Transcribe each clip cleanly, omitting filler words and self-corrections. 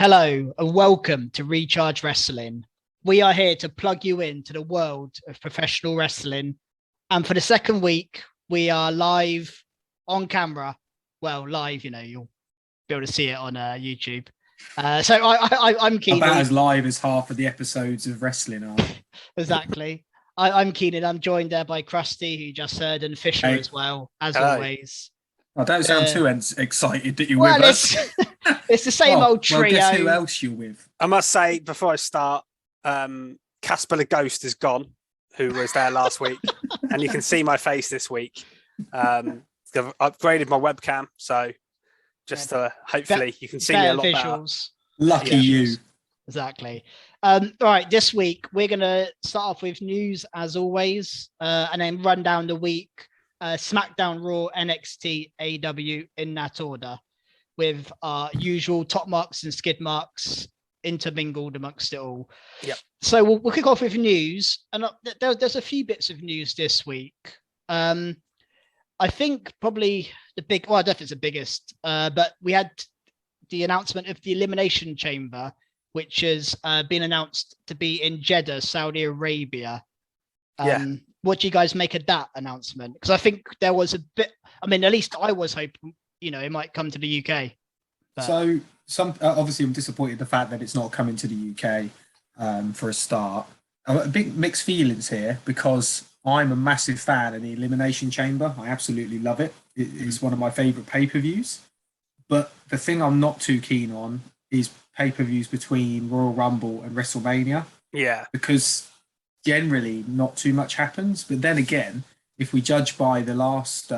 Hello and welcome to Recharge Wrestling. We are here to plug you into the world of professional wrestling. And for the second week, we are live on camera. Well, live, you'll be able to see it on YouTube. So I'm Keenan. About as live as half of the episodes of wrestling are. Exactly. I'm Keenan. I'm joined there by Krusty, who you just heard, and Fisher as well, as always. I don't sound too excited that you're with us. It's the same old trio. Well, guess who else you're with? I must say, before I start, Casper the Ghost is gone, who was there last week. And you can see my face this week. I've upgraded my webcam, so just hopefully you can see me a lot visuals. better. Lucky you. Exactly. All right, this week we're going to start off with news as always, and then run down the week. SmackDown, Raw, NXT, AEW in that order, with our usual top marks and skid marks intermingled amongst it all. Yep. So we'll kick off with news, and there's a few bits of news this week. I think probably I don't know if it's the biggest, but we had the announcement of the Elimination Chamber, which has been announced to be in Jeddah, Saudi Arabia. What do you guys make of that announcement? Because I think there was a bit, at least I was hoping, it might come to the UK. But... So obviously I'm disappointed the fact that it's not coming to the UK for a start. I've got a big mixed feelings here because I'm a massive fan of the Elimination Chamber. I absolutely love it. It's one of my favourite pay-per-views. But the thing I'm not too keen on is pay-per-views between Royal Rumble and WrestleMania. Yeah. Because generally not too much happens. But then again, if we judge by the last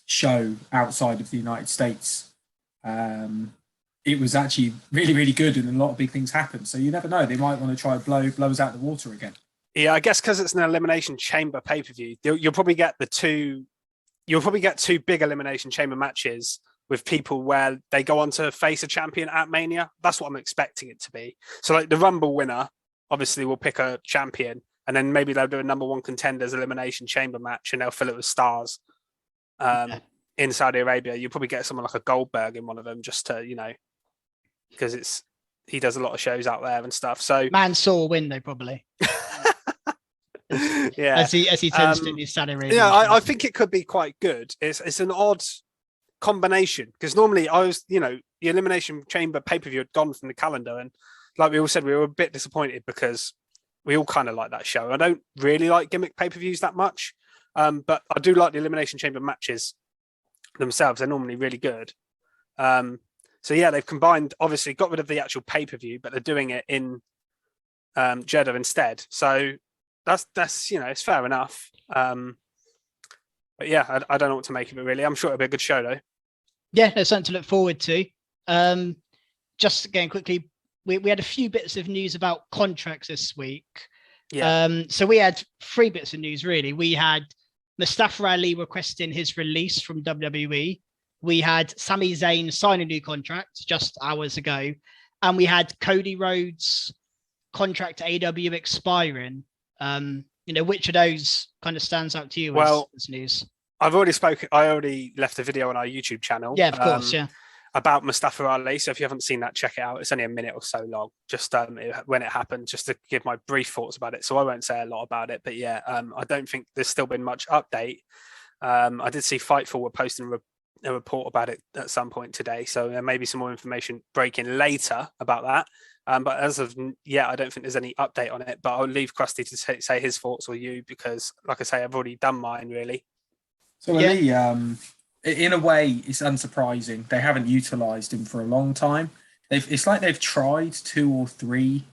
show outside of the United States, it was actually really, really good and a lot of big things happened. So you never know. They might want to try and blow us out of the water again. Yeah, I guess because it's an Elimination Chamber pay-per-view, you'll probably get two big Elimination Chamber matches with people where they go on to face a champion at Mania. That's what I'm expecting it to be. So like the Rumble winner, obviously will pick a champion, and then maybe they'll do a number one contenders Elimination Chamber match and they'll fill it with stars. In Saudi Arabia, you'll probably get someone like a Goldberg in one of them just to, because he does a lot of shows out there and stuff. So Mansoor will win though, probably. Yeah, as he tends to in his Saudi Arabia. Yeah, I think it could be quite good. It's an odd combination because normally the Elimination Chamber pay-per-view had gone from the calendar, and like we all said, we were a bit disappointed because we all kind of like that show. I don't really like gimmick pay-per-views that much, but I do like the Elimination Chamber matches themselves. They're normally really good. So yeah, they've combined, obviously got rid of the actual pay-per-view, but they're doing it in Jeddah instead. So that's it's fair enough. But yeah, I don't know what to make of it really. I'm sure it'll be a good show though. Yeah, there's something to look forward to. Just again quickly, we had a few bits of news about contracts this week. Yeah. So we had three bits of news really. We had Mustafa Ali requesting his release from WWE. We had Sami Zayn sign a new contract just hours ago. And we had Cody Rhodes' contract to AEW expiring. Which of those kind of stands out to you as news? I already left a video on our YouTube channel. Yeah, of course, about Mustafa Ali. So if you haven't seen that, check it out. It's only a minute or so long, just when it happened, just to give my brief thoughts about it. So I won't say a lot about it, but yeah, I don't think there's still been much update. I did see Fightful were posting a report about it at some point today. So there may be some more information breaking later about that. But as of yet, I don't think there's any update on it, but I'll leave Krusty to say his thoughts or you, because like I say, I've already done mine really. So Ali, in a way, it's unsurprising. They haven't utilised him for a long time. It's like they've tried 2 or 3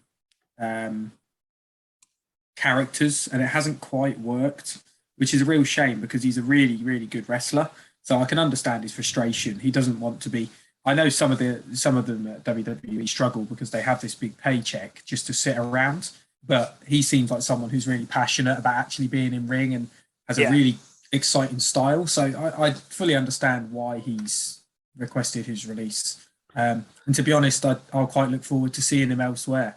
characters and it hasn't quite worked, which is a real shame because he's a really, really good wrestler. So I can understand his frustration. He doesn't want to be. I know some of them at WWE struggle because they have this big paycheck just to sit around. But he seems like someone who's really passionate about actually being in ring and has a really exciting style. So I fully understand why he's requested his release. And to be honest, I'll quite look forward to seeing him elsewhere.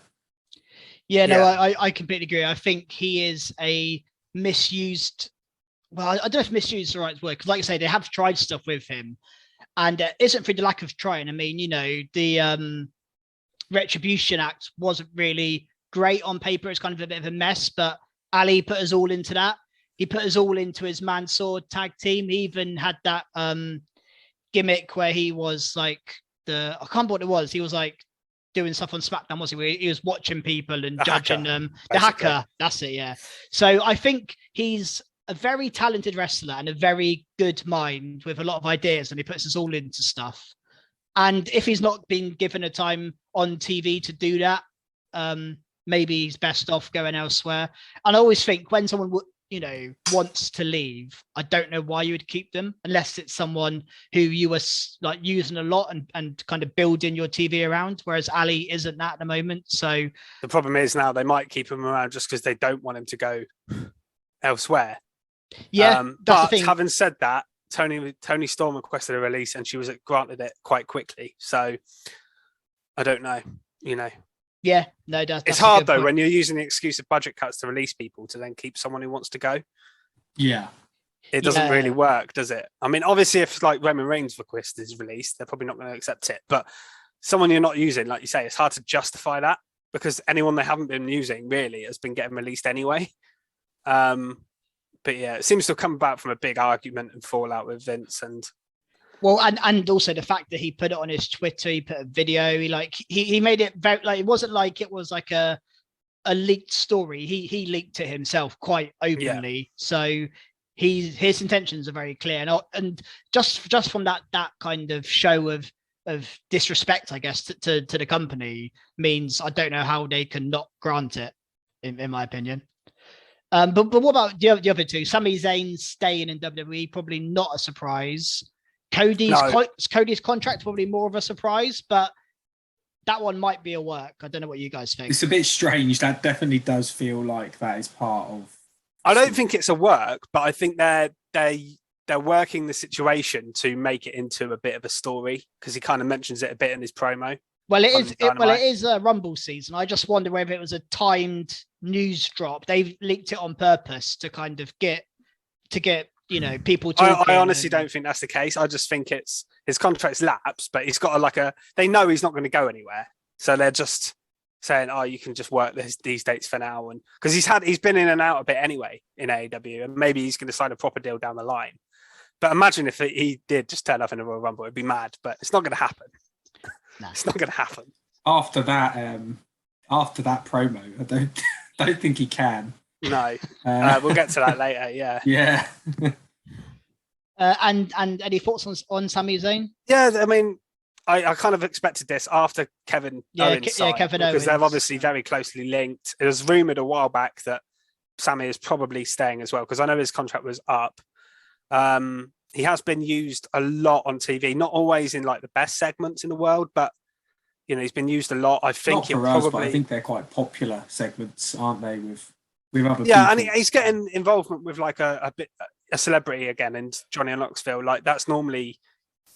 Yeah, no, I completely agree. I think he is a misused. Well, I don't know if misused is the right word, because like I say, they have tried stuff with him, and it isn't for the lack of trying. I mean, the Retribution act wasn't really great on paper. It's kind of a bit of a mess, but Ali put us all into that. He put us all into his man-sword tag team. He even had that gimmick where he was like I can't remember what it was. He was like doing stuff on SmackDown, was he? Where he was watching people and judging them. The hacker, that's it, yeah. So I think he's a very talented wrestler and a very good mind with a lot of ideas, and he puts us all into stuff. And if he's not been given a time on TV to do that, maybe he's best off going elsewhere. And I always think when someone wants to leave, I don't know why you would keep them unless it's someone who you were like using a lot and kind of building your TV around, whereas Ali isn't that at the moment. So the problem is now they might keep him around just because they don't want him to go elsewhere. Yeah, that's but the thing. Having said that, Tony Storm requested a release and she was granted it quite quickly. So I don't know, Yeah, no, that's it's hard though when you're using the excuse of budget cuts to release people to then keep someone who wants to go. Yeah, it doesn't really work, does it? I mean, obviously, if like Roman Reigns' request is released, they're probably not going to accept it. But someone you're not using, like you say, it's hard to justify that because anyone they haven't been using really has been getting released anyway. But yeah, it seems to have come about from a big argument and fallout with Vince and. Well, and also the fact that he put it on his Twitter, he put a video, he made it very like it wasn't like it was like a leaked story. He leaked it himself quite openly. Yeah. So his intentions are very clear. And just from that kind of show of disrespect, I guess, to the company means I don't know how they can not grant it, in my opinion. But what about the other two? Sami Zayn staying in WWE, probably not a surprise. Cody's contract probably more of a surprise, but that one might be a work. I don't know what you guys think. It's a bit strange. That definitely does feel like that is part of. I don't think it's a work, but I think they're working the situation to make it into a bit of a story because he kind of mentions it a bit in his promo. Well, it is a Rumble season. I just wonder whether it was a timed news drop. They've leaked it on purpose to kind of get people talking. I honestly don't think that's the case. I just think it's his contract's lapsed, but he's got they know he's not going to go anywhere. So they're just saying, oh, you can just work these dates for now. And because he's been in and out a bit anyway in AEW, and maybe he's going to sign a proper deal down the line. But imagine if he did just turn up in a Royal Rumble, it'd be mad, but it's not going to happen. No. It's not going to happen. After that promo, I don't think he can. No, we'll get to that later. Yeah, yeah. And any thoughts on Sami Zayn? Yeah, I mean, I kind of expected this after Kevin Owens signed, because they're obviously very closely linked. It was rumored a while back that Sami is probably staying as well because I know his contract was up. He has been used a lot on TV, not always in like the best segments in the world, but he's been used a lot. I think but I think they're quite popular segments, aren't they? With other people. And he's getting involvement with like a celebrity again, and Johnny and Knoxville. Like that's normally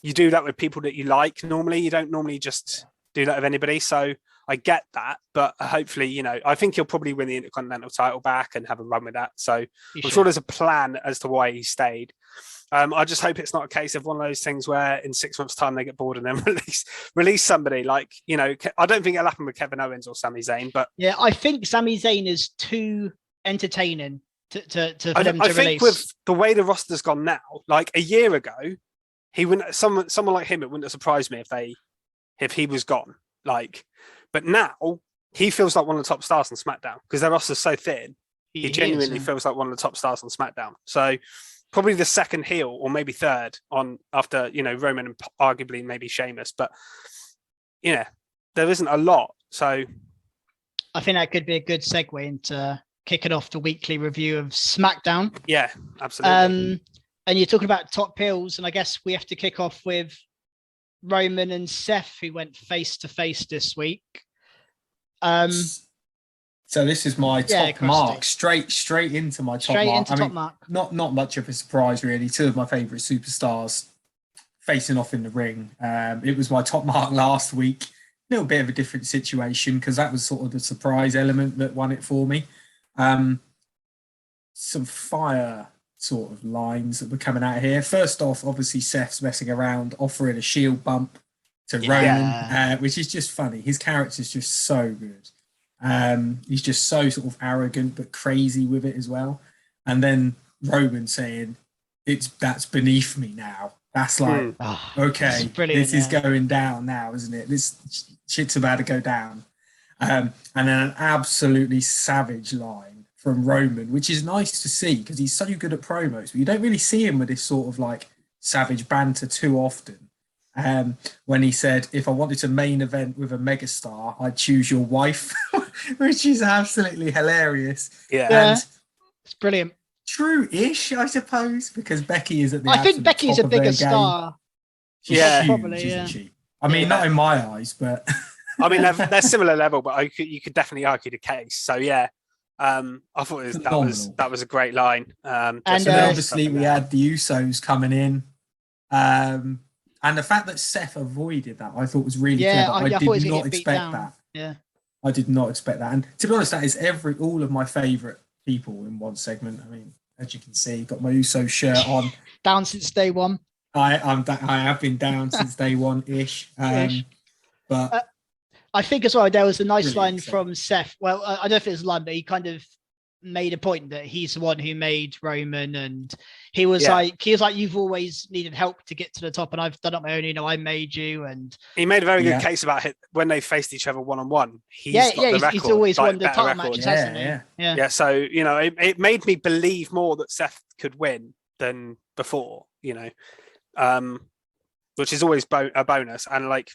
you do that with people that you like. Normally, you don't normally just do that with anybody. So I get that, but hopefully, I think he'll probably win the Intercontinental title back and have a run with that. So I'm sure there's a plan as to why he stayed. I just hope it's not a case of one of those things where in 6 months' time they get bored and then release somebody. Like, I don't think it'll happen with Kevin Owens or Sami Zayn, but yeah, I think Sami Zayn is too entertaining for them to release. I think with the way the roster's gone now, like a year ago, he wouldn't. Someone like him, it wouldn't have surprised me if he was gone. Like, but now he feels like one of the top stars on SmackDown because their roster's so thin. He genuinely feels like one of the top stars on SmackDown. So. Probably the second heel or maybe third on after, Roman and arguably maybe Sheamus. But, there isn't a lot. So I think that could be a good segue into kicking off the weekly review of SmackDown. Yeah, absolutely. And you're talking about top heels. And I guess we have to kick off with Roman and Seth, who went face to face this week. So this is my top mark, straight into my top mark. Top mark. Not much of a surprise really. Two of my favourite superstars facing off in the ring. It was my top mark last week. A little bit of a different situation because that was sort of the surprise element that won it for me. Some fire sort of lines that were coming out here. First off, obviously Seth's messing around, offering a shield bump to Roman, which is just funny. His character's just so good. He's just so sort of arrogant but crazy with it as well. And then Roman saying, that's beneath me now. That's like, okay, this is going down now, isn't it? This shit's about to go down. And then an absolutely savage line from Roman, which is nice to see because he's so good at promos, but you don't really see him with this sort of like savage banter too often. When he said, if I wanted to main event with a megastar, I'd choose your wife, which is absolutely hilarious. And it's brilliant. True-ish, I suppose, because Becky is at the I think Becky's a bigger star. She's huge, probably, isn't she? I mean, not in my eyes, but... I mean, they're similar level, but you could definitely argue the case. So, I thought that was a great line. And then obviously we had the Usos coming in. And the fact that Seth avoided that, I thought was really good. I did not expect that. Yeah, I did not expect that. And to be honest, that is all of my favourite people in one segment. I mean, as you can see, got my Uso shirt on. Down since day one. I have been down since day one-ish. But I think as well, there was a nice line from Seth. Well, I don't know if it was a line, but he kind of made a point that he's the one who made Roman, and he was like, you've always needed help to get to the top, and I've done it my own. I made you, and he made a very good case about it when they faced each other one-on-one. He's always won the title matches, hasn't he? Yeah. So it made me believe more that Seth could win than before. Which is always a bonus, and like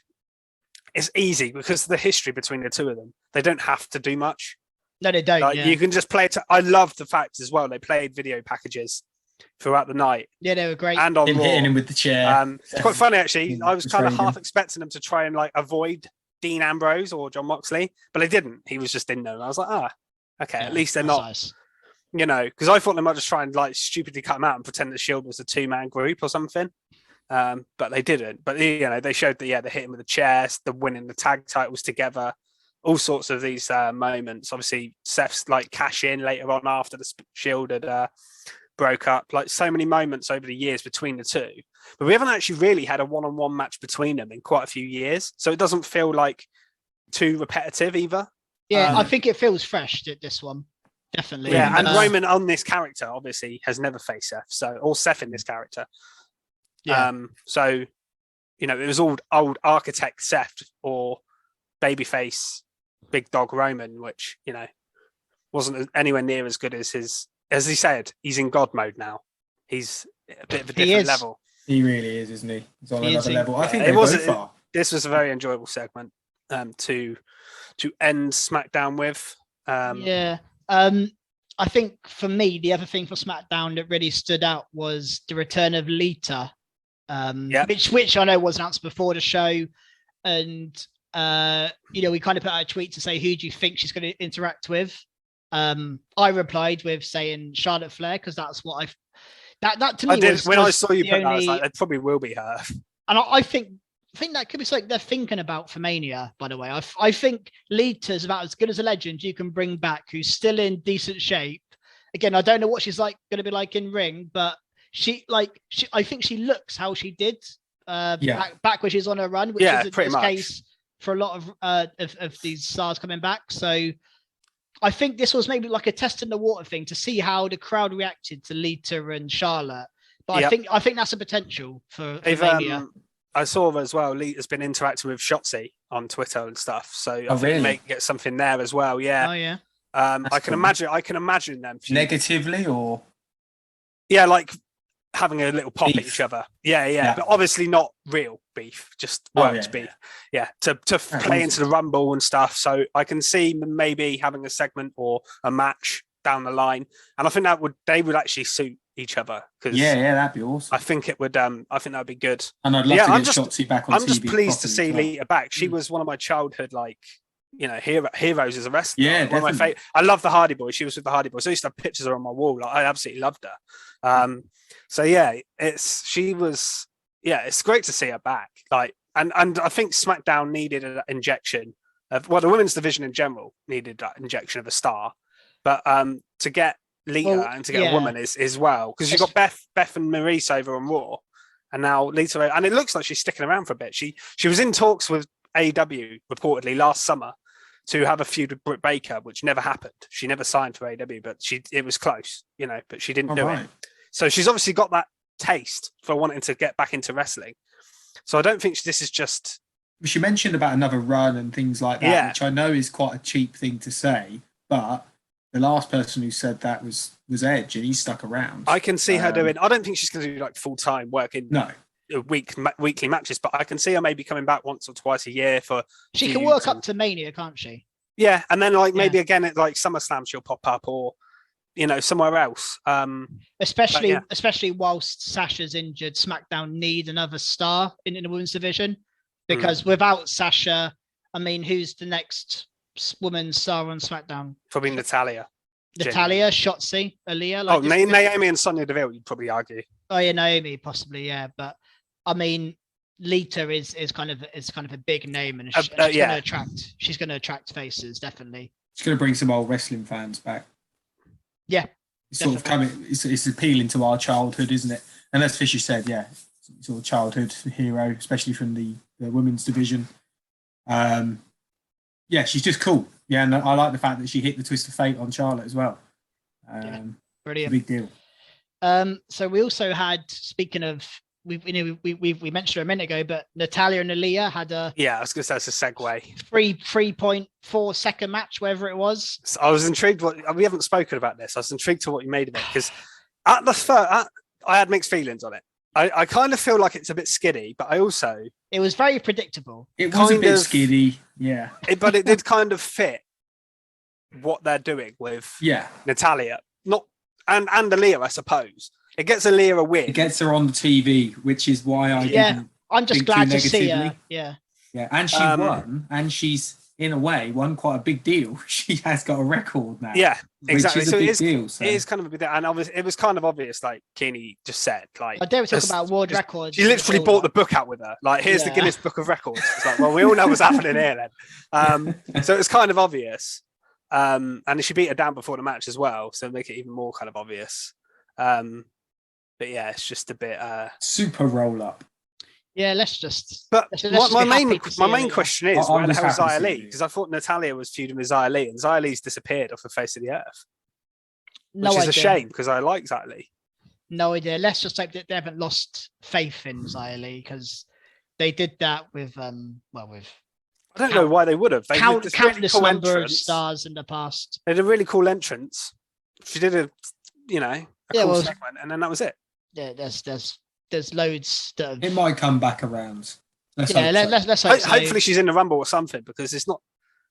it's easy because of the history between the two of them. They don't have to do much. No, they don't. You can just play it. I love the fact as well. They played video packages throughout the night. Yeah, they were great. And on Raw, hitting him with the chair. It's quite funny actually. I was kind of half expecting them to try and like avoid Dean Ambrose or John Moxley, but they didn't. He was just in there, and I was like, okay, at least they're not. Nice. Because I thought they might just try and like stupidly cut him out and pretend the Shield was a 2-man group or something. But they didn't. But they showed they hit him with the chairs, the winning the tag titles together. All sorts of these moments. Obviously, Seth's like cash in later on after the Shield had broke up. Like so many moments over the years between the two. But we haven't actually really had a one-on-one match between them in quite a few years. So it doesn't feel like too repetitive either. Yeah, I think it feels fresh, this one. Definitely. Yeah, and Roman on this character obviously has never faced Seth. Or Seth in this character. Yeah. So, it was old architect Seth or babyface big dog Roman, which wasn't anywhere near as good as his. As he said, he's in God mode now. He's a bit of a different level. He really is, isn't he? He's on another level. I think this was a very enjoyable segment to end SmackDown with. I think for me, the other thing for SmackDown that really stood out was the return of Lita, which I know was announced before the show, and we kind of put out a tweet to say, who do you think she's going to interact with? I replied with saying Charlotte Flair, because that's what that to me I saw you put that, I was like, it probably will be her. And I think that could be something they're thinking about for Mania, by the way. I think Lita's about as good as a legend you can bring back, who's still in decent shape. Again, I don't know what she's going to be like in ring, but I think she looks how she did back when she's on her run, which is the case for a lot of these stars coming back. So I think this was maybe like a test in the water thing to see how the crowd reacted to Lita and Charlotte. But I think that's a potential for Mania. I saw as well, Lita's been interacting with Shotzi on Twitter and stuff. So I think they may get something there as well. Yeah. Oh yeah. I can imagine them negatively or like having a little pop at each other. Yeah. But obviously not real beef, just worked beef. Yeah. To play into the Rumble and stuff. So I can see maybe having a segment or a match down the line, and I think they would actually suit each other. That'd be awesome. I think it would. I think that'd be good. And I'd love to get Shotzi back on TV. I'm just pleased to see Lita back. She was one of my childhood heroes as a wrestler. Yeah, one of my favorite. I love the Hardy Boys. She was with the Hardy Boys. I used to have pictures of her on my wall. I absolutely loved her. It's great to see her back. And I think SmackDown needed an injection of, the women's division in general needed that injection of a star, but to get Lita and to get a woman is well, because you've got Beth and Maurice over on Raw, and now Lita, and it looks like she's sticking around for a bit. She was in talks with AEW reportedly last summer to have a feud with Britt Baker, which never happened. She never signed for AEW, but it was close, but she didn't do it. So she's obviously got that taste for wanting to get back into wrestling. So I don't think this is just. She mentioned about another run and things like that, which I know is quite a cheap thing to say, but the last person who said that was Edge, and he stuck around. I can see her doing. I don't think she's going to do like full time work in weekly matches, but I can see her maybe coming back once or twice a year for. She can work up to Mania, can't she? Yeah, and then maybe again at like SummerSlam she'll pop up, or somewhere else. Especially whilst Sasha's injured, SmackDown need another star in the women's division, because without Sasha, I mean, who's the next women's star on SmackDown? Probably Natalya, Shotzi, Aliyah. Naomi and Sonya Deville, you'd probably argue. Oh yeah, Naomi possibly, yeah, but I mean, Lita is kind of a big name, and she's going to attract faces, definitely. She's going to bring some old wrestling fans back. Yeah, it's sort of coming. It's appealing to our childhood, isn't it? And as Fisher said, sort of childhood hero, especially from the women's division. She's just cool. Yeah, and I like the fact that she hit the twist of fate on Charlotte as well. Brilliant, big deal. So we also had, speaking of, we mentioned her a minute ago, but Natalya and Aliyah had a I was going to say it's a segue 3.4 second match, wherever it was. So I was intrigued. We haven't spoken about this. I was intrigued to what you made of it, because at the first, I had mixed feelings on it. I kind of feel like it's a bit skiddy, but it was very predictable. It was a bit skiddy, yeah. But it did kind of fit what they're doing with Natalya, and Aliyah, I suppose. It gets Aliyah a win. It gets her on the TV, which is why I'm just glad to see her. Yeah, and she won, and she's in a way won quite a big deal. She has got a record now. Yeah, exactly. Which is a big deal. So. It is kind of a big deal, and obviously it was kind of obvious, like Keeney just said. Like, I dare talk about world records. She literally brought the book out with her. Like, here's the Guinness Book of Records. It's like, well, we all know what's happening here then. So it's kind of obvious. And she beat her down before the match as well, so make it even more kind of obvious. But yeah, it's just a bit super roll up. Yeah, let's just. But my main question is, where the hell is Xia Li? Because I thought Natalya was feuding with Xia Li, and Xia Li's disappeared off the face of the earth. Which is a shame, because I like Xia Li. No idea. Let's just hope that they haven't lost faith in Xia Li, because they did that with I don't know why they would have. They countless really cool number of stars in the past. They had a really cool entrance. She did a cool segment, and then that was it. Yeah, there's loads that it might come back around. Let's hope so. Hopefully she's in the Rumble or something, because it's not.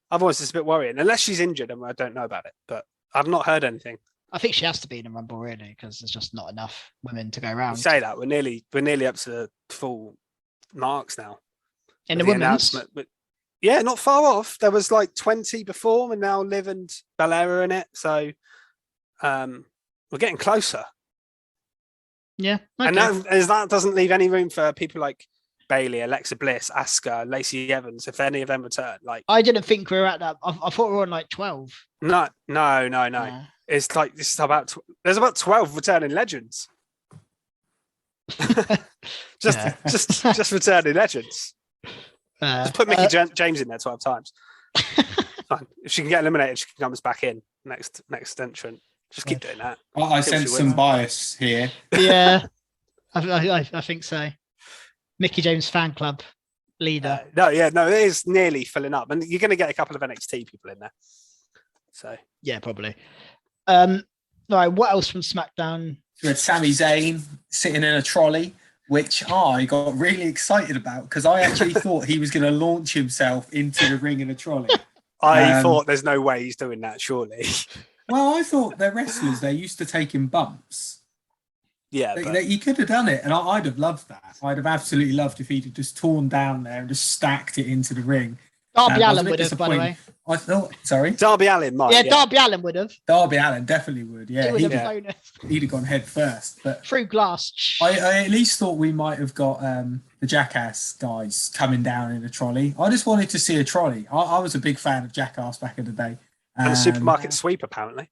Otherwise, it's a bit worrying. Unless she's injured, and I don't know about it. But I've not heard anything. I think she has to be in the Rumble, really, because there's just not enough women to go around. You say that we're nearly up to the full marks now. In the women's, but yeah, not far off. There was like 20 before, and now Liv and Balor are in it. So we're getting closer. Yeah, okay. And that doesn't leave any room for people like Bayley, Alexa Bliss, Asuka, Lacey Evans, if any of them return. Like, I didn't think we were at that. I thought we were on like 12. No. It's like there's about 12 returning legends. just returning legends. Just put Mickey James in there 12 times. Fine. If she can get eliminated, she can come back in next entrant. Just keep doing that. I sense some bias here. Yeah, I think so. Mickey James fan club leader. It is nearly filling up, and you're going to get a couple of NXT people in there. So yeah, probably. All right, what else from SmackDown? We had Sami Zayn sitting in a trolley, which I got really excited about, because I actually thought he was going to launch himself into the ring in a trolley. I thought there's no way he's doing that, surely. Well, I thought they're wrestlers. They're used to taking bumps. Yeah. He could have done it, and I'd have loved that. I'd have absolutely loved if he'd have just torn down there and just stacked it into the ring. Darby Allin would have, by the way. I thought, sorry? Darby Allin might. Yeah, Darby Allin would have. Darby Allin definitely would, yeah. He'd have gone head first. But through glass. I at least thought we might have got the Jackass guys coming down in a trolley. I just wanted to see a trolley. I was a big fan of Jackass back in the day. And a supermarket sweep, apparently.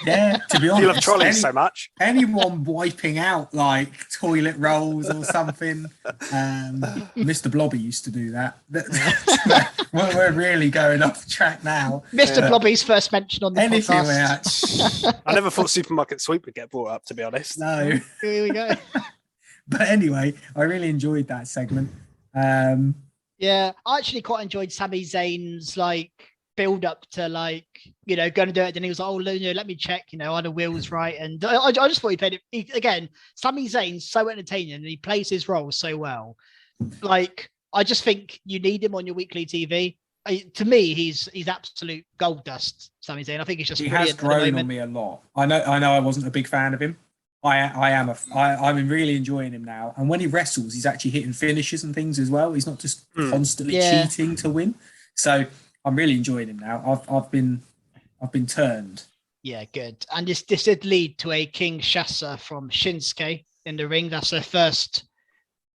Yeah, to be honest, You love trolleys so much. Anyone wiping out like toilet rolls or something. Mr. Blobby used to do that. We're really going off track now. Mr. Blobby's first mention on the Anything podcast. I never thought Supermarket Sweep would get brought up, to be honest. No. Here we go. But anyway, I really enjoyed that segment. Yeah, I actually quite enjoyed Sami Zayn's like build up to like, you know, going to do it. Then he was like, oh, you know, let me check, you know, are the wheels right? And I just thought he played it again. Sami Zayn's so entertaining and he plays his role so well. Like, I just think you need him on your weekly TV. To me, he's absolute gold dust, Sami Zayn. I think he's just he has grown on me a lot. I know I wasn't a big fan of him. I'm really enjoying him now. And when he wrestles, he's actually hitting finishes and things as well. He's not just constantly cheating to win. So I'm really enjoying him now. I've been turned. Yeah, good. And this did lead to a Kinshasa from Shinsuke in the ring. That's their first.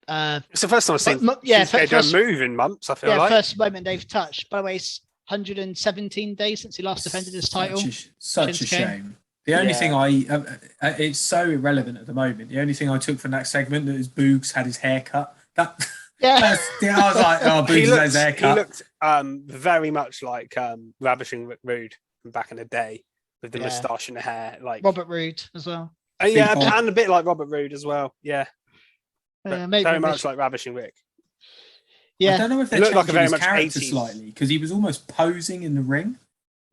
It's the first time I've seen Shinsuke don't move in months. I feel like first moment they've touched. By the way, it's 117 days since he last defended his title. Such a shame. The only thing it's so irrelevant at the moment. The only thing I took from that segment is Boogs had his hair cut. I was like, oh, Boogs has his haircut. He looked very much like Ravishing Rick Rude from back in the day with the moustache and the hair. Like Robert Roode as well. And a bit like Robert Roode as well. Yeah. Very much like Ravishing Rick. Yeah. I don't know if they looked like changed a very his much character 80s. slightly because he was almost posing in the ring.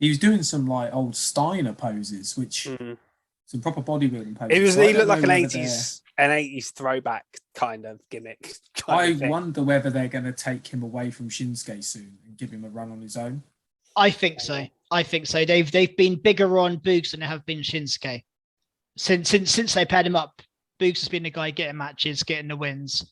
He was doing some like old Steiner poses, which some proper bodybuilding poses. He looked like an 80s throwback kind of gimmick. I wonder whether they're going to take him away from Shinsuke soon and give him a run on his own. I think so. They've been bigger on Boogs than they have been Shinsuke. Since they paired him up, Boogs has been the guy getting matches, getting the wins.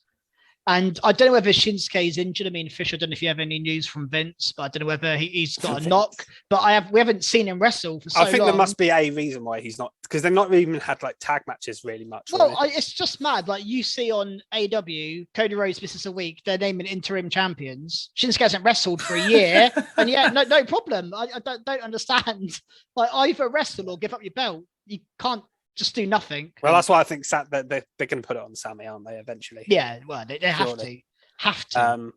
And I don't know whether Shinsuke's injured. I mean, Fisher, I don't know if you have any news from Vince, but I don't know whether he's got a knock. But we haven't seen him wrestle for so long. I think there must be a reason why he's not, because they've not even had like tag matches really much. Well, it's just mad. Like you see on AEW, Cody Rhodes misses a week. They're naming interim champions. Shinsuke hasn't wrestled for a year, and no problem. I don't understand. Like either wrestle or give up your belt. You can't just do nothing. Well, that's why I think that they're going to put it on Sami, aren't they? Eventually. Yeah, well, they have to.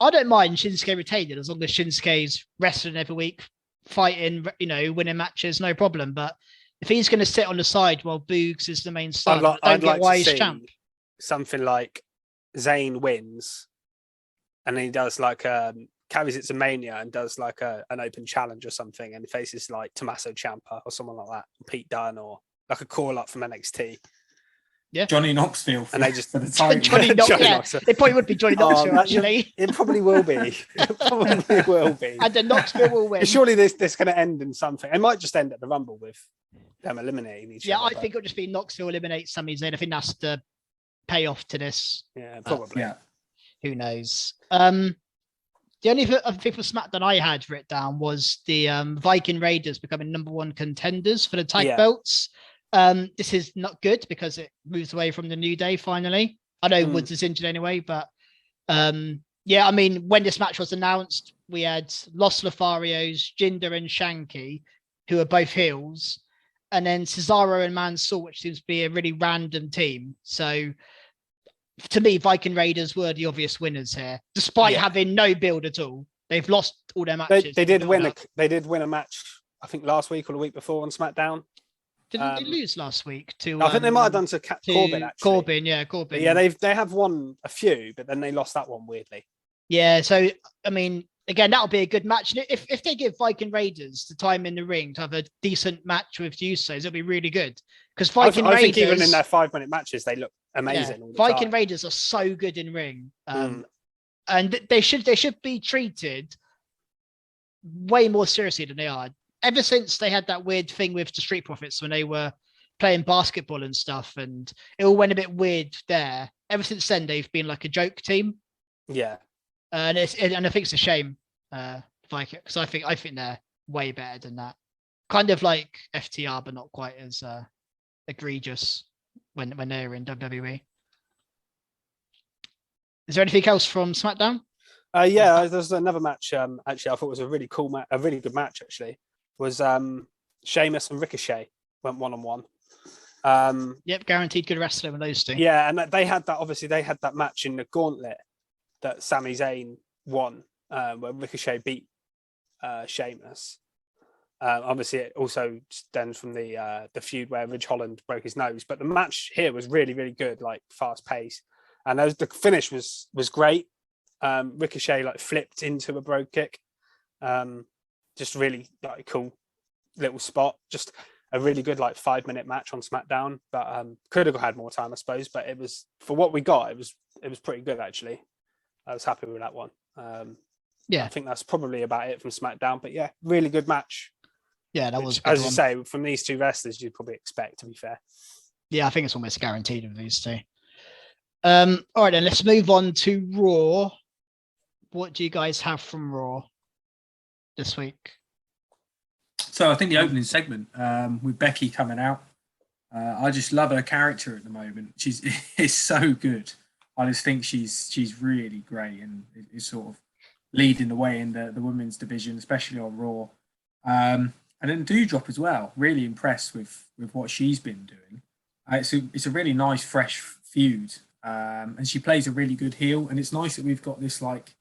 I don't mind Shinsuke retaining as long as Shinsuke's wrestling every week, fighting, winning matches, no problem. But if he's going to sit on the side while Boogs is the main star, I'd like why to he's see champ. Something like Zayn wins, and then he does like carries it to Mania and does like an open challenge or something, and faces like Tommaso Ciampa or someone like that, Pete Dunne, or like a call up from NXT. Yeah, Johnny Knoxville. And they just for the time. Johnny Knoxville. It probably would be Johnny Knoxville actually. It probably will be. It probably will be. And then Knoxville will win. Surely this going to end in something. It might just end at the Rumble with them eliminating each other. I think it'll just be Knoxville eliminate Sami Zayn. I think that's the payoff to this. Yeah, probably. Yeah. Who knows? The only thing for SmackDown I had written down was the Viking Raiders becoming number 1 contenders for the tag belts. This is not good because it moves away from the New Day finally. I know Woods is injured anyway, but I mean, when this match was announced, we had Los Lotharios, Jinder and Shanky, who are both heels, and then Cesaro and Mansoor, which seems to be a really random team. So to me, Viking Raiders were the obvious winners here, despite having no build at all. They've lost all their matches. They did win a match, I think last week or the week before on SmackDown. Didn't they lose last week to? I think they might have done to Corbin. Actually. Corbin. Yeah, they have won a few, but then they lost that one weirdly. Yeah, so I mean, again, that'll be a good match. And if they give Viking Raiders the time in the ring to have a decent match with the Usos, it'll be really good. Because Viking Raiders, I think even in their 5-minute matches, they look amazing. Yeah, all the Viking time. Raiders are so good in ring, and they should be treated way more seriously than they are. Ever since they had that weird thing with the Street Profits when they were playing basketball and stuff, and it all went a bit weird there. Ever since then, they've been like a joke team. Yeah, and I think it's a shame, Viking, because I think they're way better than that. Kind of like FTR, but not quite as egregious when they're in WWE. Is there anything else from SmackDown? there's another match. Actually, I thought it was a really cool match, a really good match actually. was Sheamus and Ricochet went 1-on-1. Yep, guaranteed good wrestler with those two. Yeah, and they had that match in the gauntlet that Sami Zayn won, where Ricochet beat Sheamus. Obviously, it also stems from the feud where Ridge Holland broke his nose, but the match here was really, really good, like fast pace, and the finish was great. Ricochet like flipped into a brogue kick, just really like cool little spot. Just a really good like 5-minute match on SmackDown, but could have had more time, I suppose. But it was, for what we got, it was pretty good actually. I was happy with that one. Yeah, I think that's probably about it from SmackDown. But yeah, really good match. Yeah, that was, as you say, from these two wrestlers, you'd probably expect, to be fair. Yeah, I think it's almost guaranteed of these two. All right, then let's move on to Raw. What do you guys have from Raw this week? So I think the opening segment with Becky coming out, I just love her character at the moment. Is so good. I just think she's really great and is sort of leading the way in the women's division, especially on Raw. And then Doudrop as well. Really impressed with what she's been doing. It's a really nice, fresh feud. And she plays a really good heel. And it's nice that we've got this like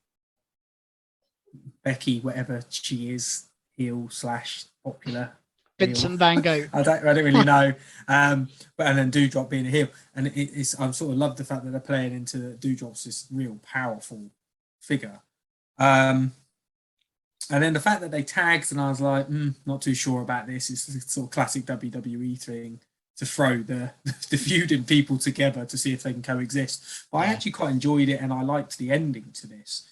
Becky, whatever she is, heel / popular. Vincent Van Gogh. I don't really know. And then Doudrop being a heel. And I sort of love the fact that they're playing into Doudrop's this real powerful figure. And then the fact that they tagged, and I was like, not too sure about this. It's a sort of classic WWE thing to throw the feuding people together to see if they can coexist. But I actually quite enjoyed it, and I liked the ending to this,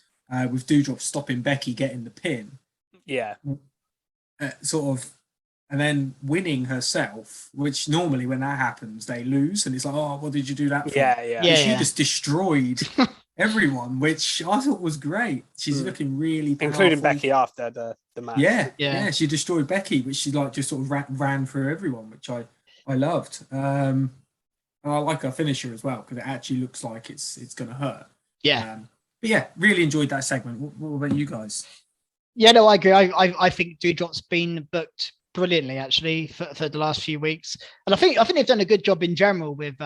with Doudrop stopping Becky getting the pin. Yeah. And then winning herself, which normally when that happens, they lose. And it's like, oh, what did you do that for? Yeah. She just destroyed everyone, which I thought was great. She's looking really powerful. Including Becky after the match. Yeah. She destroyed Becky, which she like just sort of ran through everyone, which I loved. And I like her finisher as well, because it actually looks like it's going to hurt. Yeah. But yeah, really enjoyed that segment. What about you guys? Yeah, no, I agree. I think Doudrop's been booked brilliantly actually for the last few weeks, and I think they've done a good job in general with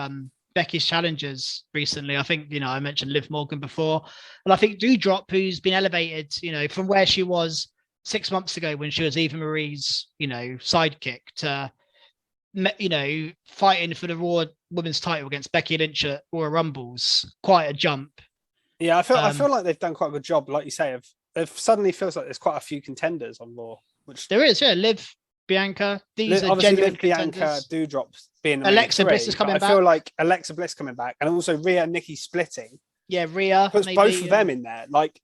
Becky's challenges recently. I think I mentioned Liv Morgan before, and I think Doudrop, who's been elevated, from where she was 6 months ago when she was Eva Marie's sidekick to fighting for the Raw Women's title against Becky Lynch at Royal Rumbles, quite a jump. Yeah, I feel like they've done quite a good job, like you say. It suddenly feels like there's quite a few contenders on Raw. Which there is, Liv, Bianca. These are obviously genuine Liv, Bianca, contenders. Doudrop being the Alexa main Bliss is coming I back. feel like Alexa Bliss coming back, and also Rhea and Nikki splitting. Yeah, Rhea puts maybe, both of them in there. Like,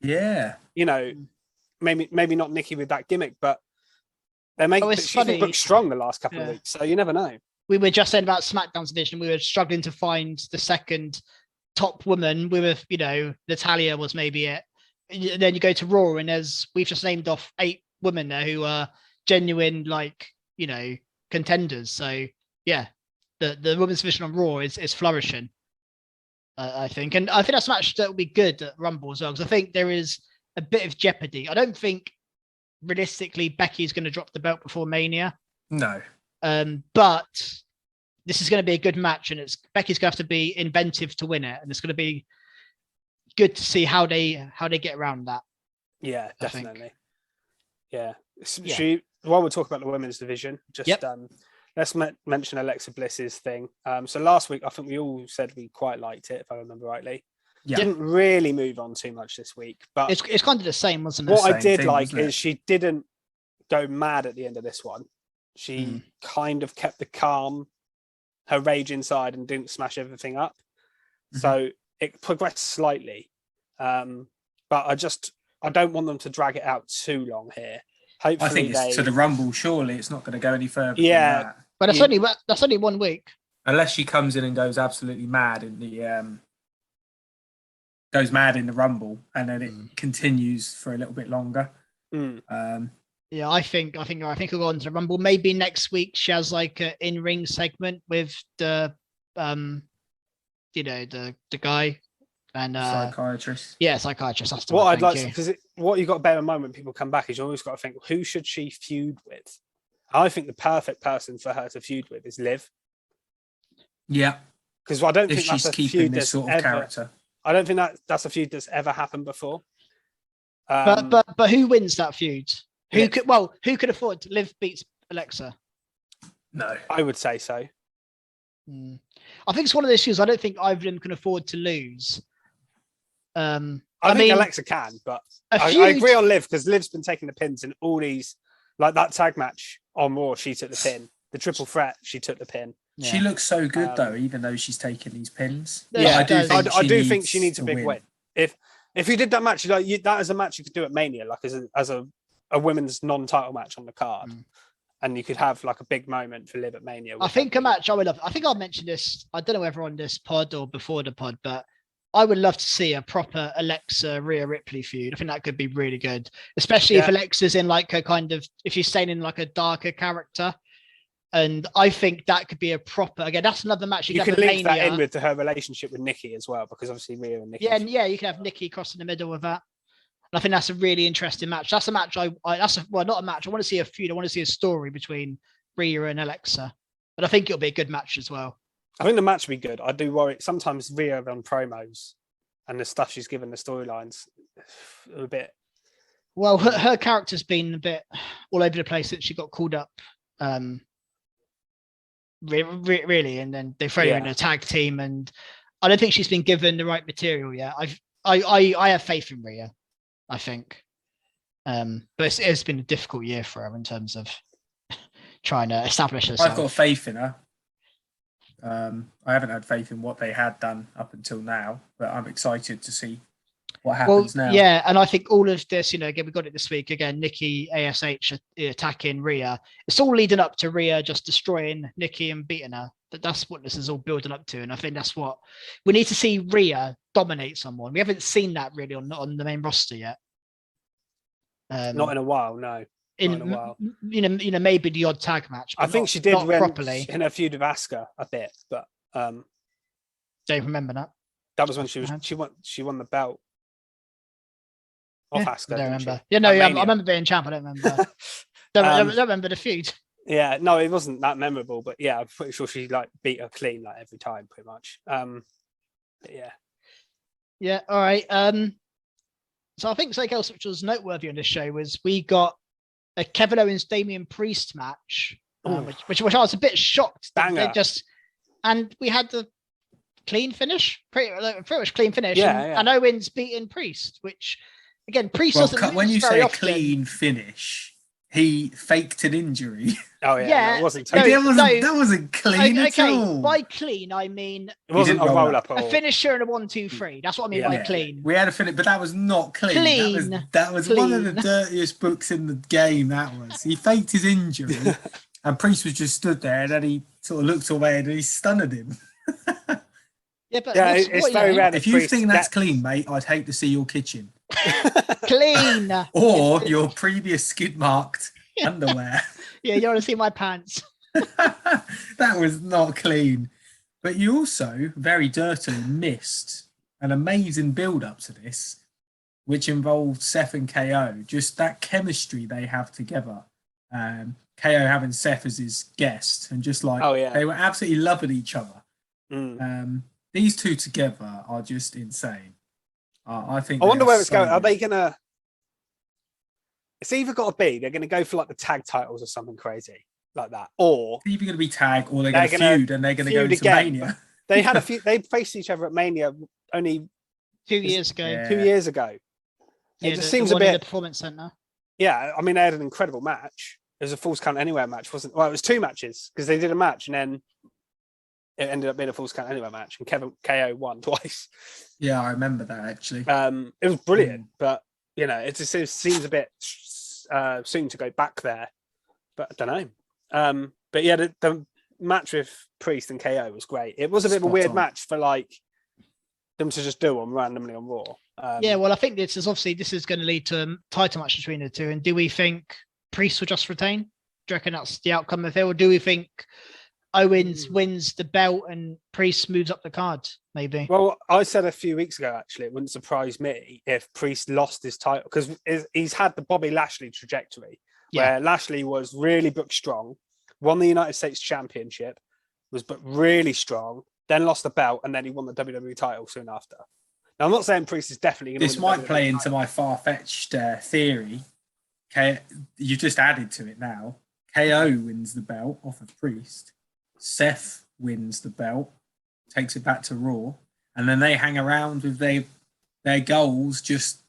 maybe not Nikki with that gimmick, but they're making she's booked strong the last couple of weeks, so you never know. We were just saying about SmackDown's division. We were struggling to find the second top woman. We were, Natalya was maybe it. And then you go to Raw, and we've just named off 8 women there who are genuine, contenders. So yeah, the women's division on Raw is flourishing, I think. And I think that's a match that will be good at Rumble as well, because I think there is a bit of jeopardy. I don't think realistically Becky's going to drop the belt before Mania. No. But this is going to be a good match, and Becky's going to have to be inventive to win it, and it's going to be good to see how they get around that. Yeah, definitely. Yeah. While we're talking about the women's division, let's mention Alexa Bliss's thing. So last week, I think we all said we quite liked it, if I remember rightly. Yeah. Didn't really move on too much this week, but it's kind of the same, wasn't it? What I did like is she didn't go mad at the end of this one. She kind of kept the calm, her rage inside, and didn't smash everything up. Mm-hmm. So it progressed slightly, but I don't want them to drag it out too long here. Hopefully, I think it's to the Rumble. Surely it's not going to go any further. Yeah, than that. But that's only 1 week. Unless she comes in and goes absolutely mad in the Rumble, and then it continues for a little bit longer. Yeah, I think we'll go on to the Rumble. Maybe next week she has like an in-ring segment with the the guy, And psychiatrist. Yeah, psychiatrist. That's the what one, I'd like thank because what you got to bear in mind when people come back is you always got to think, who should she feud with? I think the perfect person for her to feud with is Liv. Yeah, because I don't if think that's she's a keeping feud this that's sort of ever. character. I don't think that's a feud that's ever happened before. But who wins that feud? Who Liv. could afford to Liv beats Alexa? No, I would say so. I think it's one of those feuds I don't think either of them can afford to lose. I think mean, Alexa can, but a I feud- agree on Liv because Liv's been taking the pins in all these, like that tag match on Raw. She took the pin. The triple threat, she took the pin. she looks so good though, even though she's taking these pins. Yeah, I do think she needs a to big win. If you did that match, that is a match you could do at Mania, like as a women's non-title match on the card, and you could have like a big moment for Liv at Mania. I think a match I would love. I think I'll mention this. I don't know whether on this pod or before the pod, but I would love to see a proper Alexa Rhea Ripley feud. I think that could be really good, especially if Alexa's in like a kind of, if she's staying in like a darker character. And I think that could be a proper, again, that's another match you can link that in with her relationship with Nikki as well, because obviously Rhea and Nikki. Yeah, you can have Nikki crossing the middle with that. And I think that's a really interesting match. That's a match not a match. I want to see a feud. I want to see a story between Rhea and Alexa. But I think it'll be a good match as well. I think the match will be good. I do worry. Sometimes Rhea on promos and the stuff she's given the storylines a bit. Well, her character's been a bit all over the place since she got called up. Really, and then they throw her in a tag team, and I don't think she's been given the right material yet. I have faith in Rhea, I think, but it's been a difficult year for her in terms of trying to establish herself. I've got faith in her. I haven't had faith in what they had done up until now, but I'm excited to see what happens now. Yeah, and I think all of this, again, we got it this week. Again, Nikki ASH attacking Rhea. It's all leading up to Rhea just destroying Nikki and beating her. That's what this is all building up to, and I think that's what we need to see Rhea dominate someone. We haven't seen that really on the main roster yet. Not in a while, no. Not in a while. Maybe the odd tag match. I think she did properly in her feud with Asuka a bit, but don't remember that. That was when she won the belt. Off Asuka, I don't remember. She? I remember being champ. I don't remember. don't remember the feud. Yeah, no, it wasn't that memorable, but yeah, I'm pretty sure she beat her clean every time, pretty much. Yeah. All right. So I think something else which was noteworthy on this show was we got a Kevin Owens Damian Priest match, which I was a bit shocked. And we had the clean finish, pretty much clean finish. Yeah. And Owens beating Priest, which again, Priest doesn't lose when you very say often. a clean finish, he faked an injury. Oh yeah, that wasn't that wasn't clean at all. By clean, I mean it wasn't a roll up. A finisher and a 1-2-3. That's what I mean by clean. We had a finish, but that was not clean. That was one of the dirtiest books in the game. That was. He faked his injury, and Priest was just stood there, and then he sort of looked away, and he stunned him. It's very rare. If you think that's clean, mate, I'd hate to see your kitchen. Clean. Or your previous skid marked underwear. Yeah, you want to see my pants. That was not clean. But you also very dirtily missed an amazing build up to this, which involved Seth and KO. Just that chemistry they have together. KO having Seth as his guest, and just they were absolutely loving each other. These two together are just insane. I wonder where it's going. Are they gonna? It's either got to be they're going to go for the tag titles or something crazy like that, or it's either going to be tag, or they're going to feud and they're going to go into Mania. They had a few. They faced each other at Mania only 2 years ago. Yeah. 2 years ago. It just seems a bit. In the Performance Center. Yeah, I mean they had an incredible match. It was a Falls Count Anywhere match, wasn't? Well, it was 2 matches because they did a match and then it ended up being a Falls Count Anywhere match, and KO won twice. Yeah, I remember that actually. It was brilliant, but it just seems a bit soon to go back there. But I don't know. But yeah, the match with Priest and KO was great. It was a bit of a weird match for them to just do randomly on Raw. Well, I think this is going to lead to a title match between the two. And do we think Priest will just retain? Do you reckon that's the outcome of it, or do we think Owens wins the belt and Priest moves up the card, maybe. Well, I said a few weeks ago, actually, it wouldn't surprise me if Priest lost his title because he's had the Bobby Lashley trajectory where Lashley was really booked strong, won the United States Championship, was booked really strong, then lost the belt, and then he won the WWE title soon after. Now, I'm not saying Priest is definitely going to This might play into my far-fetched theory. You've just added to it now. KO wins the belt off of Priest. Seth wins the belt, takes it back to Raw, and then they hang around with their goals, just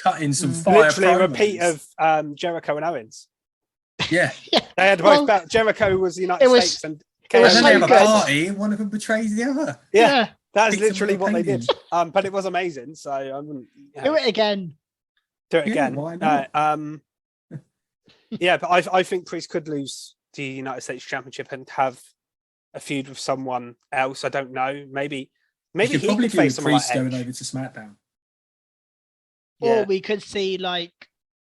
cutting some fire. Literally a repeat of Jericho and Owens. Yeah. They had both belts. Jericho was the United States and it was and so then they good. have a party, one of them betrays the other. Yeah. That's Stick literally some what they did. opinions. But it was amazing. So I wouldn't Do it again. do it Yeah, again. why not? But I think Priest could lose the United States Championship and have a feud with someone else. I don't know. Maybe You could he probably could do face someone Priest like going Edge. over to SmackDown. Or we could see like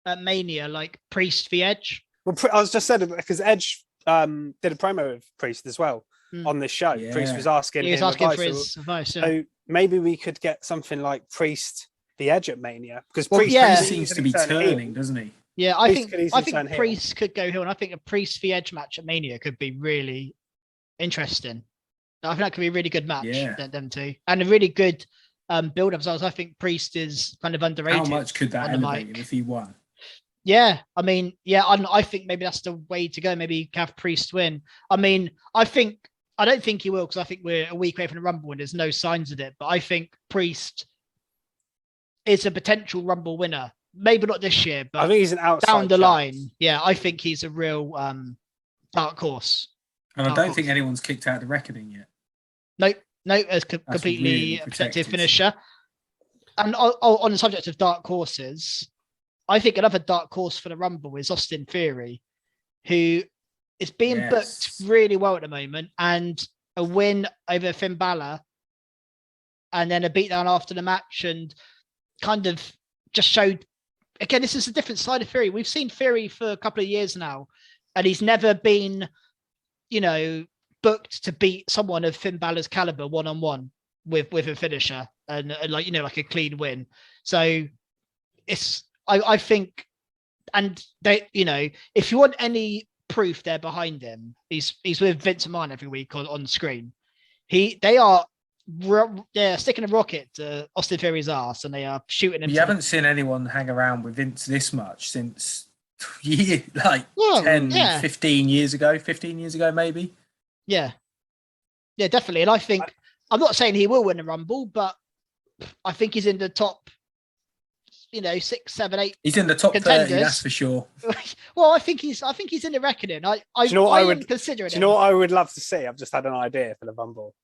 at Mania, like Priest v Edge. Well, I was just said because Edge did a promo with Priest as well on this show. Yeah. Priest was asking He was him asking advice, for his advice. Yeah. so maybe we could get something like Priest the Edge at Mania because Well, Priest yeah. Priest seems to be turning, doesn't he? Yeah, I Priest could easily think turn heel. Priest could go heel, and I think a Priest v Edge match at Mania could be really interesting. I think that could be a really good match, them two, and a really good build up. So I think Priest is kind of underrated. How much could that on the elevate mic. him if he won? Yeah, I mean, I think maybe that's the way to go. Maybe have Priest win. I mean, I don't think he will because I think we're a week away from the Rumble and there's no signs of it. But I think Priest is a potential Rumble winner. Maybe not this year, but I think he's an outside down the chance. line. Yeah, I think he's a real dark horse. And I Of don't course. think anyone's kicked out of the reckoning yet. No, as completely really protected protected. finisher. And on the subject of dark horses, I think another dark horse for the Rumble is Austin Theory, who is being booked really well at the moment, and a win over Finn Balor, and then a beatdown after the match, and kind of just showed. Again, this is a different side of Theory. We've seen Theory for a couple of years now, and he's never been, booked to beat someone of Finn Balor's caliber one-on-one with a finisher and like a clean win. So I think, and they, if you want any proof they're behind him, he's with Vince McMahon every week on screen. They're sticking a rocket to Austin Theory's ass and they are shooting him. You haven't seen anyone hang around with Vince this much since 10, 15 years ago, maybe. Yeah, definitely. And I think, I'm not saying he will win the Rumble, but I think he's in the top, 6, 7, 8. He's in the top contenders. 30, that's for sure. Well, I think he's in the reckoning. I am considering. Do you know what I would love to see? I've just had an idea for the Rumble.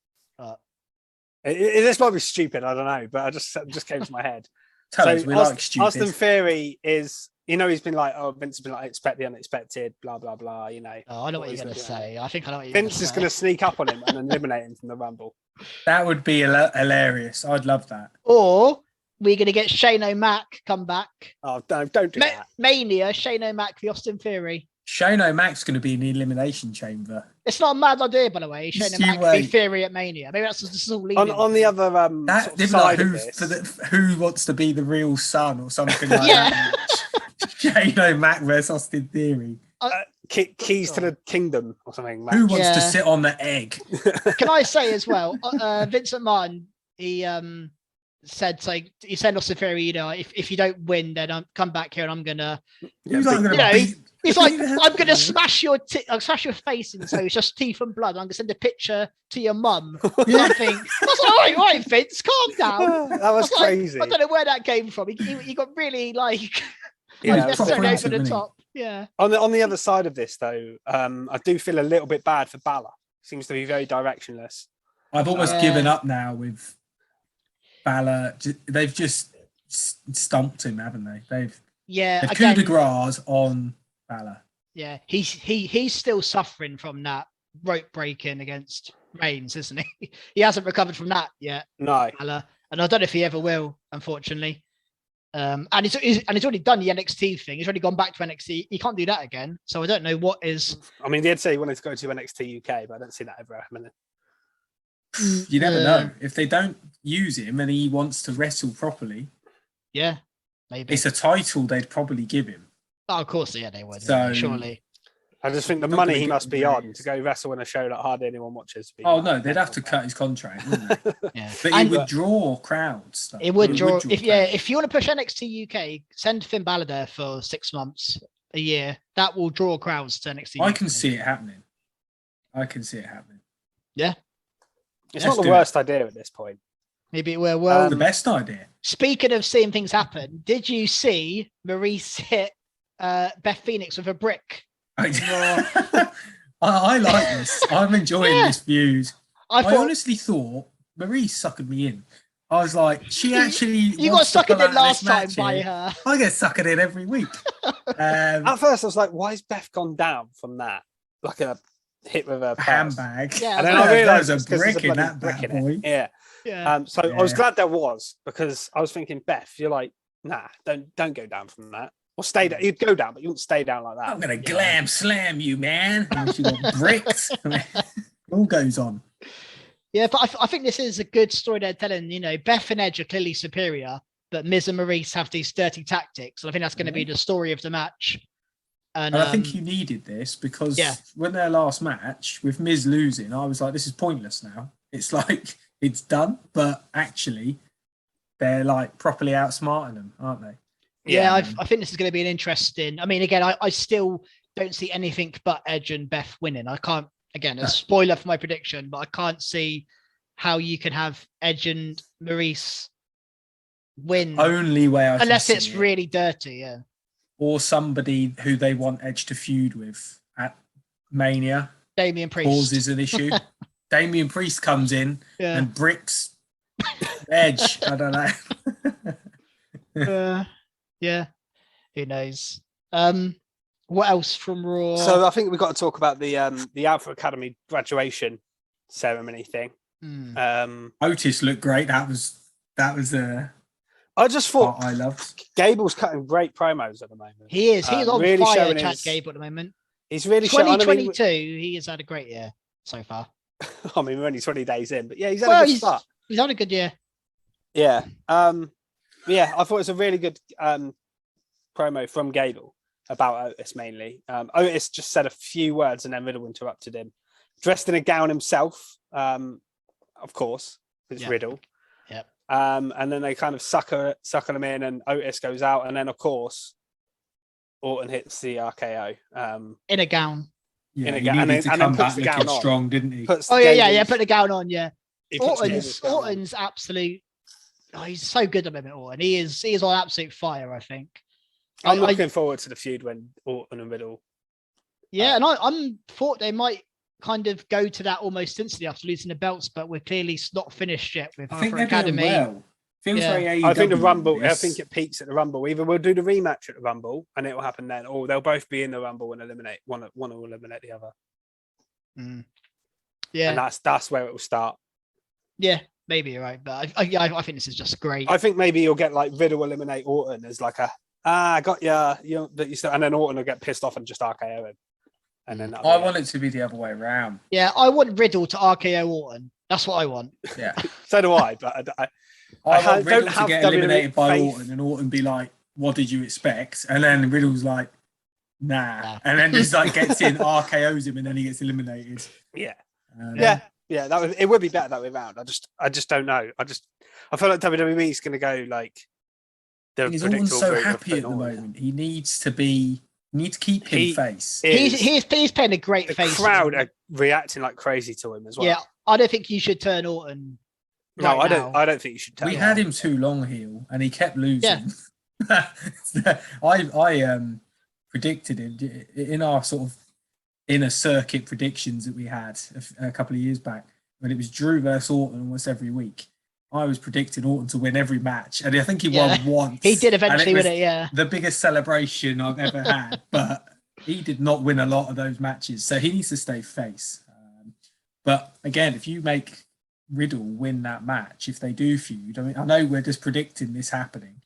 This might be stupid, I don't know, but it just came to my head. Tell us, we like stupid. Austin Theory is, he's been like, Vince has been like, expect the unexpected, blah, blah, blah, Oh, I know what you're going to say. I think I know what you're Vince is going to sneak up on him and eliminate him from the Rumble. That would be hilarious. I'd love that. Or we're going to get Shane O'Mac come back. Oh, don't do that. Mania, Shane O'Mac for Austin Theory. Shane O'Mac's going to be in the Elimination Chamber. It's not a mad idea, by the way. Shane O'Mac be Theory at Mania. Maybe that's just all leading. On the other side of this. Who wants to be the real son or something like that? Shane O'Mac versus Austin Theory. Keys to the kingdom or something. Match. Who wants to sit on the egg? Can I say as well, Vince McMahon, he said, he said Austin Theory, if you don't win, then I'll come back here and I'm gonna. He's like, I'm gonna smash your face in, so it's just teeth and blood. I'm gonna send a picture to your mum. I think I was like, all right, Vince, calm down. That was crazy. I don't know where that came from. He got really like necessarily over the top. Yeah. On the other side of this, though, I do feel a little bit bad for Balor. Seems to be very directionless. I've almost given up now with Balor. They've just stumped him, haven't they? They've coup de grace on Balor. Yeah, he's still suffering from that rope breaking against Reigns, isn't he? He hasn't recovered from that yet. No. Balor. And I don't know if he ever will, unfortunately. And he's already done the NXT thing. He's already gone back to NXT. He can't do that again. So I don't know what is. I mean, he did say he wanted to go to NXT UK, but I don't see that ever happening. You never know. If they don't use him and he wants to wrestle properly, yeah, maybe it's a title they'd probably give him. Oh, of course, yeah, they would. So, surely. I just think the money he must be on to go wrestle in a show that hardly anyone watches. Oh no, they'd have to cut his contract, wouldn't they? Yeah. But it would draw crowds. Though. It would draw. Crowds. If you want to push NXT UK, send Finn Balor there for 6 months, a year. That will draw crowds to NXT. I can see it happening. Yeah, it's not the worst idea at this point. Maybe it will. Well, the best idea. Speaking of seeing things happen, did you see Maurice hit Beth Phoenix with a brick? I like this. I'm enjoying this feud. I honestly thought Maurice suckered me in. I was like, she actually. You got suckered in last time by her. I get suckered in every week. At first, I was like, why has Beth gone down from that? Like a hit with a handbag. Yeah, and then I realised there's a brick in that bad boy. Yeah. So I was glad there was, because I was thinking, Beth, you're like, nah, don't go down from that. Or stay down. You'd go down, but you wouldn't stay down like that. I'm gonna glam slam you, man. And she got bricks. All goes on. Yeah, but I think this is a good story they're telling. You know, Beth and Edge are clearly superior, but Miz and Maurice have these dirty tactics, and I think that's going to be the story of the match. And I think you needed this because when their last match with Miz losing, I was like, this is pointless now. It's like it's done, but actually they're like properly outsmarting them, aren't they? Yeah, I think this is going to be an interesting. I mean, again, I still don't see anything but Edge and Beth winning. I can't. Again, a spoiler for my prediction, but I can't see how you can have Edge and Maurice win. Only way I unless can it's see really dirty, yeah. Or somebody who they want Edge to feud with at Mania. Damian Priest causes an issue. Damian Priest comes in and bricks Edge. I don't know. Yeah, who knows? What else from Raw? So I think we've got to talk about the Alpha Academy graduation ceremony thing. Otis looked great. That was I just thought I loved. Gable's cutting great promos at the moment. He is. He's on really fire, showing Chad Gable at the moment. He's really 2022. He has had a great year so far. I mean, we're only 20 days in, but yeah, he's had a good start. He's had a good year. Yeah. Yeah, I thought it was a really good promo from Gable about Otis mainly. Otis just said a few words and then Riddle interrupted him. Dressed in a gown himself, of course, it's Riddle. Yep. And then they kind of sucker him in and Otis goes out. And then, of course, Orton hits the RKO. In a gown. Yeah, in a he gown. needed to come back looking strong, didn't he? Put the gown on, yeah. Orton's absolute... Oh, he's so good at the moment, Orton. He is on absolute fire, I think. I'm looking forward to the feud when Orton and Riddle. Yeah, and I thought they might kind of go to that almost instantly after losing the belts, but we're clearly not finished yet with Alpha Academy. Well. Feels very AEW. I think the Rumble. I think it peaks at the Rumble. Either we'll do the rematch at the Rumble, and it will happen then, or they'll both be in the Rumble and eliminate one. One will eliminate the other. Yeah, and that's where it will start. Yeah, maybe you're right, but I think this is just great. I think maybe you'll get like Riddle eliminate Orton as like I got ya, but you still, and then Orton will get pissed off and just RKO him. And then I want it to be the other way around. Yeah, I want Riddle to RKO Orton. That's what I want. Yeah, so do I. But I want Riddle to get eliminated by Orton, and Orton be like, "What did you expect?" And then Riddle's like, "Nah," and then just like gets in, RKO's him, and then he gets eliminated. Yeah, yeah. It would be better that way around. I just don't know. I feel like WWE is going to go like. He's so happy at the moment. He needs to be. You need to keep him face. He's playing a great face. The crowd are reacting like crazy to him as well. Yeah, I don't think you should turn Orton. No, I don't think you should turn. We had him too long heel, and he kept losing. Yeah. I predicted him in our sort of inner circuit predictions that we had a couple of years back when it was Drew versus Orton almost every week. I was predicting Orton to win every match, and I think he won once. He did eventually win it, yeah. The biggest celebration I've ever had, but he did not win a lot of those matches, so he needs to stay face. But again, if you make Riddle win that match, if they do feud, I mean, I know we're just predicting this happening,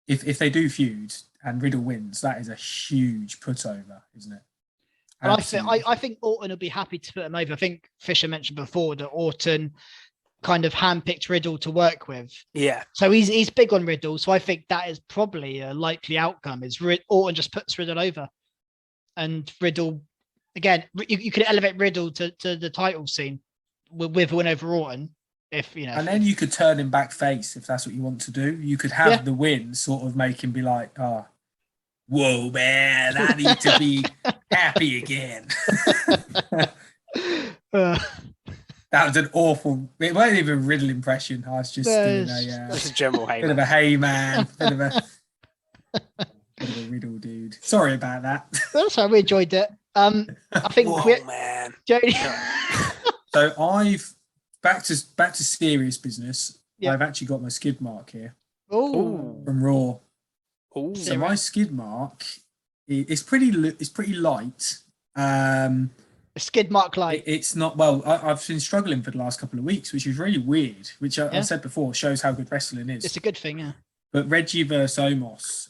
if they do feud and Riddle wins, that is a huge put over, isn't it? And I think Orton will be happy to put him over. I think Fisher mentioned before that Orton kind of handpicked Riddle to work with. Yeah. So he's big on Riddle. So I think that is probably a likely outcome is Orton just puts Riddle over. And Riddle, again, you could elevate Riddle to the title scene with a win over Orton. And then you could turn him back face if that's what you want to do. You could have the win sort of make him be like, oh, whoa, man, I need to be happy again. That was an awful. It wasn't even a Riddle impression. I was just doing that's a general bit of a hey man, bit of a Riddle dude. Sorry about that. That's how we enjoyed it. I think. Whoa, man. So I've back to serious business. I've actually got my skid mark here. From Raw. Ooh. So my skid mark is pretty light. A skid mark light. It's not I've been struggling for the last couple of weeks, which is really weird. Which I said before shows how good wrestling is. It's a good thing, yeah. But Reggie versus Omos.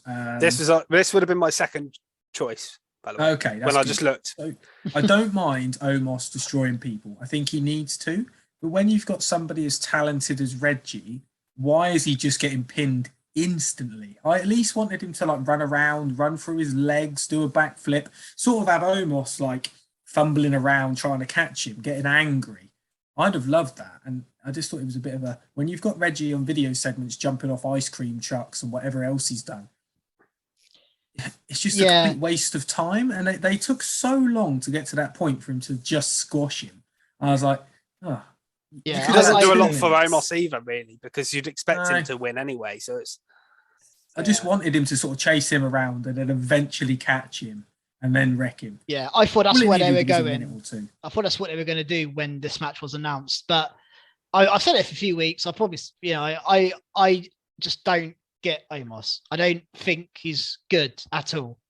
This would have been my second choice. By the way, okay, when I just looked. So, I don't mind Omos destroying people. I think he needs to. But when you've got somebody as talented as Reggie, why is he just getting pinned instantly? I at least wanted him to run around, run through his legs, do a backflip, sort of have Omos fumbling around trying to catch him, getting angry. I'd have loved that. And I just thought it was a bit of when you've got Reggie on video segments jumping off ice cream trucks and whatever else he's done, it's just a complete waste of time. And they took so long to get to that point for him to just squash him. I was like, oh. Yeah, he doesn't do a lot for Omos either, really, because you'd expect him to win anyway. So I just wanted him to sort of chase him around and then eventually catch him and then wreck him. Yeah, I thought that's where they were going. I thought that's what they were going to do when this match was announced. But I've said it for a few weeks. I probably, I just don't get Omos. I don't think he's good at all.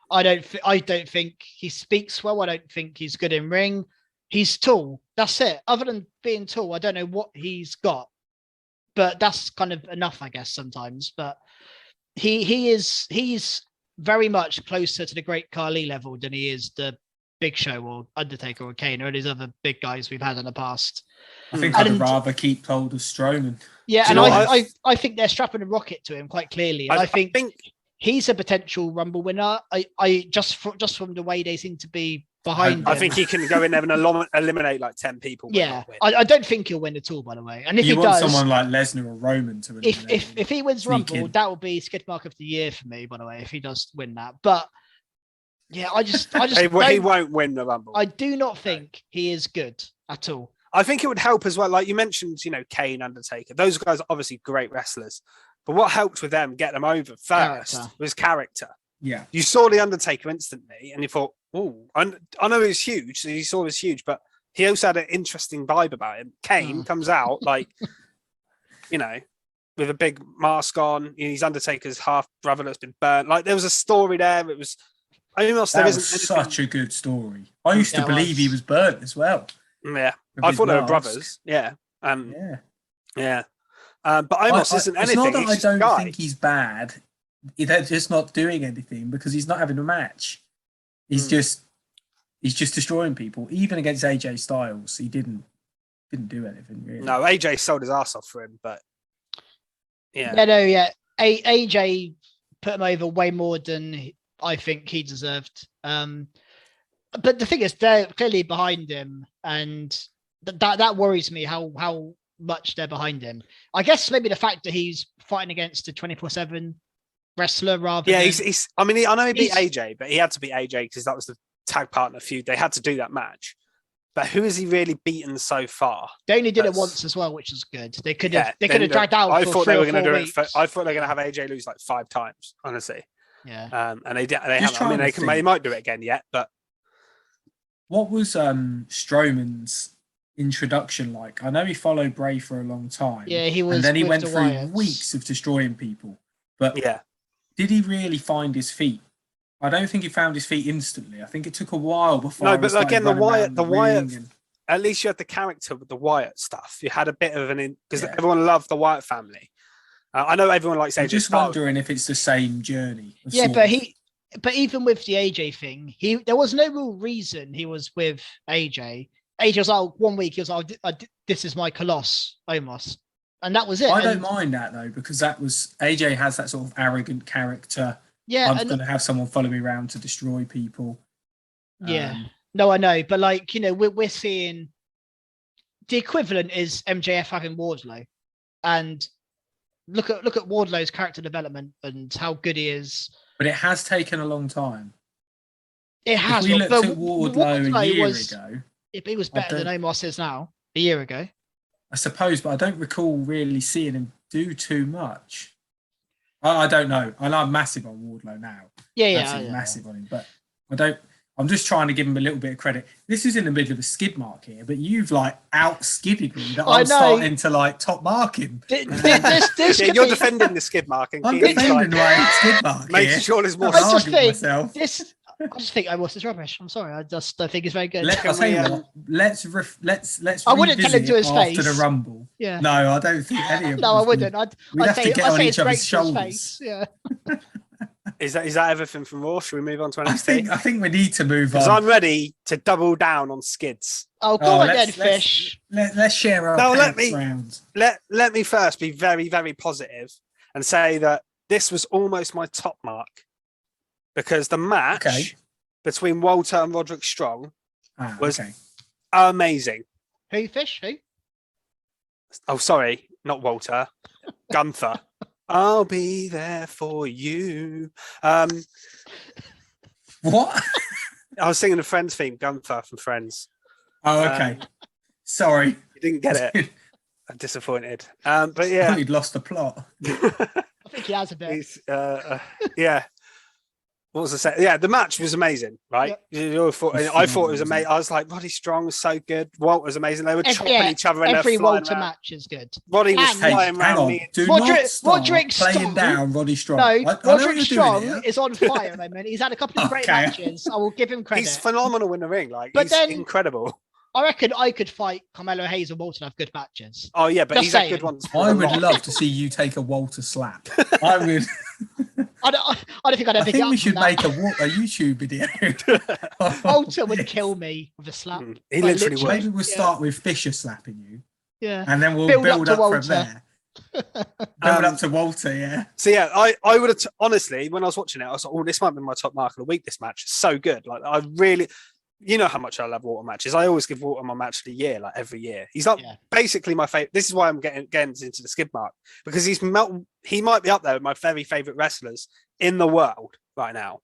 I don't think he speaks well. I don't think he's good in ring. He's tall. That's it. Other than being tall, I don't know what he's got, but that's kind of enough, I guess, sometimes. But he's very much closer to the Great Khali level than he is the Big Show or Undertaker or Kane or these other big guys we've had in the past. I think I'd rather keep hold of Strowman. Yeah, and I think they're strapping a rocket to him quite clearly. And I think he's a potential Rumble winner. I just from the way they seem to be behind him. I think he can go in there and eliminate 10 people. Yeah, I don't think he'll win at all, by the way. And if you he want does, someone like Lesnar or Roman to eliminate if he wins Rumble, that will be skid mark of the year for me, by the way, if he does win that. But yeah, I just he won't win the Rumble. I do not think he is good at all. I think it would help as well. Like you mentioned, Kane, Undertaker. Those guys are obviously great wrestlers. But what helped with them, get them over first, was character. Yeah. You saw the Undertaker instantly and you thought, oh, I know he was huge. So you saw he was huge, but he also had an interesting vibe about him. Kane comes out with a big mask on. He's Undertaker's half brother that's been burnt. There was a story there. It was almost that was such a good story. I used to believe he was burnt as well. Yeah. I thought they were brothers. Yeah. Yeah. But Omos isn't anything. It's not that I don't think he's bad. They're just not doing anything because he's not having a match. He's just destroying people. Even against AJ Styles, he didn't do anything really. No, AJ sold his ass off for him, but AJ put him over way more than I think he deserved. But the thing is, they're clearly behind him, and that worries me how much they're behind him. I guess maybe the fact that he's fighting against a 24/7 wrestler rather than... he's I know he beat AJ, but he had to beat AJ because that was the tag partner feud. They had to do that match. But who has he really beaten so far? They only did it once as well, which is good. They could have dragged out I for thought 3 they were or going 4 to do weeks. it I thought they were going to have AJ lose 5 times, honestly. Yeah. And they haven't. They might do it again yet, but... What was Strowman's introduction like? I know he followed Bray for a long time. Yeah, he was. And then he went the through Wyatts. weeks of destroying people. But yeah, did he really find his feet? I don't think he found his feet instantly. I think it took a while before. No, but again, the Wyatt. At least you had the character with the Wyatt stuff. You had a bit of because everyone loved the Wyatt family, I know everyone likes AJ. I'm just wondering if it's the same journey. Yeah, but even with the AJ thing, there was no real reason he was with AJ. AJ was like 1 week. He was like, "This is my Colossus, Omos," and that was it. I don't mind that though, because that was AJ has that sort of arrogant character. Yeah, I'm going to have someone follow me around to destroy people. Yeah, no, I know, but like we're seeing the equivalent is MJF having Wardlow, and look at Wardlow's character development and how good he is. But it has taken a long time. It has. If we looked at Wardlow a year ago, if he was better than Omos is now a year ago, I suppose, but I don't recall really seeing him do too much. I don't know. I'm massive on Wardlow now. Yeah, massive on him, but I don't. I'm just trying to give him a little bit of credit. This is in the middle of a skid mark here, but you've like out-skidded me that I'm starting to like top mark him. You're defending the skid mark. And I'm defending my skid mark making sure there's more. I just think Omos is rubbish. I'm sorry. I just don't think it's very good. Let's I wouldn't tell him to his face after the Rumble. Yeah. No, I don't think any of No, I wouldn't. We'd have to get on each other's shoulders. Face. Yeah. Is that everything from Raw? Should we move on to NXT? I think we need to move on. Because I'm ready to double down on skids. Oh, go on then, Fish. Let's share our rounds. Let me first be very, very positive and say that this was almost my top mark because the match between Walter and Roderick Strong was amazing. Who, Fish? Who? Oh, sorry, not Walter. Gunther. I'll be there for you. What? I was singing the Friends theme, Gunther from Friends. Oh, okay. Sorry. You didn't get it. I'm disappointed. But yeah. I thought you'd lost the plot. I think he has a bit. Yeah. What was I saying? Yeah, the match was amazing, right? Yep. I thought it was amazing. I was like, Roddy Strong was so good. Walt was amazing. They were chopping each other in every Walter match is good. Roddy was flying around me. Roderick playing down Roddy Strong. No, Roderick Strong is on fire at the moment. He's had a couple of great matches. I will give him credit. He's phenomenal in the ring. He's incredible. I reckon I could fight Carmelo Hayes and Walter and have good matches. Oh yeah, but he's had good ones. I would love to see you take a Walter slap. I would. I don't think I'd ever. I think we should make a YouTube video. Walter would kill me with a slap. He literally would. Maybe we'll start with Fisher slapping you. Yeah, and then we'll build up from there. Build up to Walter, yeah. So yeah, I would have honestly, when I was watching it, I was like, "Oh, this might be my top mark of the week." This match is so good. Like I really. You know how much I love Walter matches. I always give Walter my match of the year, like every year. He's not basically my favorite. This is why I'm getting into the skid mark because he might be up there with my very favorite wrestlers in the world right now.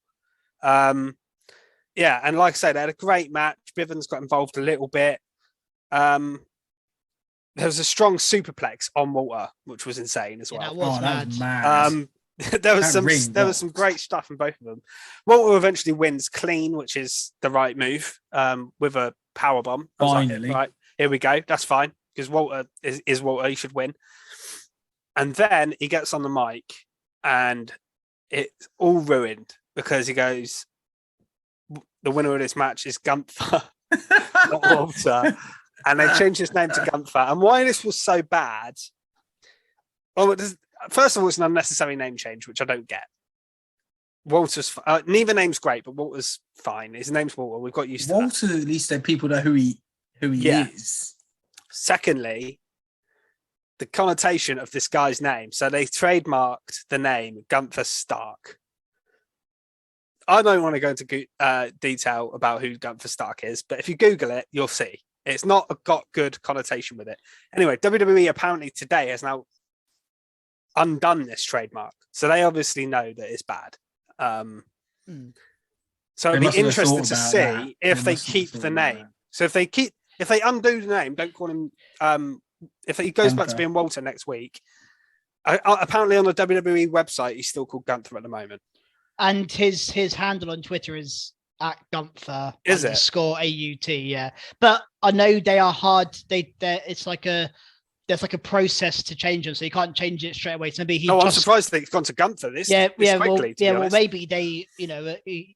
Yeah, and like I said, they had a great match. Bivens got involved a little bit. There was a strong superplex on Walter, which was insane as well. That was mad. There was some great stuff in both of them. Walter eventually wins clean, which is the right move, with a power bomb. Finally, like, right, here we go. That's fine because Walter is Walter. He should win. And then he gets on the mic, and it's all ruined because he goes, "The winner of this match is Gunther, not Walter," and they changed his name to Gunther. And why this was so bad? Oh, first of all, it's an unnecessary name change, which I don't get. Walter's neither name's great, but Walter's fine. His name's Walter. We've got used to Walter. At least that people know who he is. Secondly, the connotation of this guy's name. So they trademarked the name Gunther Stark. I don't want to go into detail about who Gunther Stark is, but if you Google it, you'll see it's not got good connotation with it. Anyway, WWE apparently today has now undone this trademark, so they obviously know that it's bad. So it'd be interesting to see if they keep the name. So if they undo the name, don't call him. If he goes back to being Walter next week, apparently on the WWE website he's still called Gunther at the moment. And his handle on Twitter is at Gunther. Is it? _AUT, yeah. But I know they are hard. It's like there's like a process to change them, so you can't change it straight away. So maybe I'm surprised that it's gone to Gunther quickly. Well, maybe they,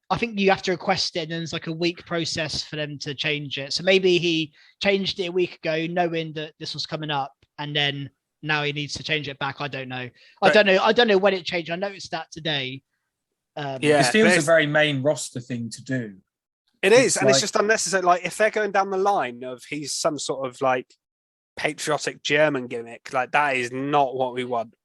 I think you have to request it, and there's like a week process for them to change it. So maybe he changed it a week ago, knowing that this was coming up, and then now he needs to change it back. I don't know. I don't know when it changed. I noticed that today. It feels a very main roster thing to do. It is, and it's just unnecessary. Like, if they're going down the line of he's some sort of like patriotic German gimmick, like that is not what we want.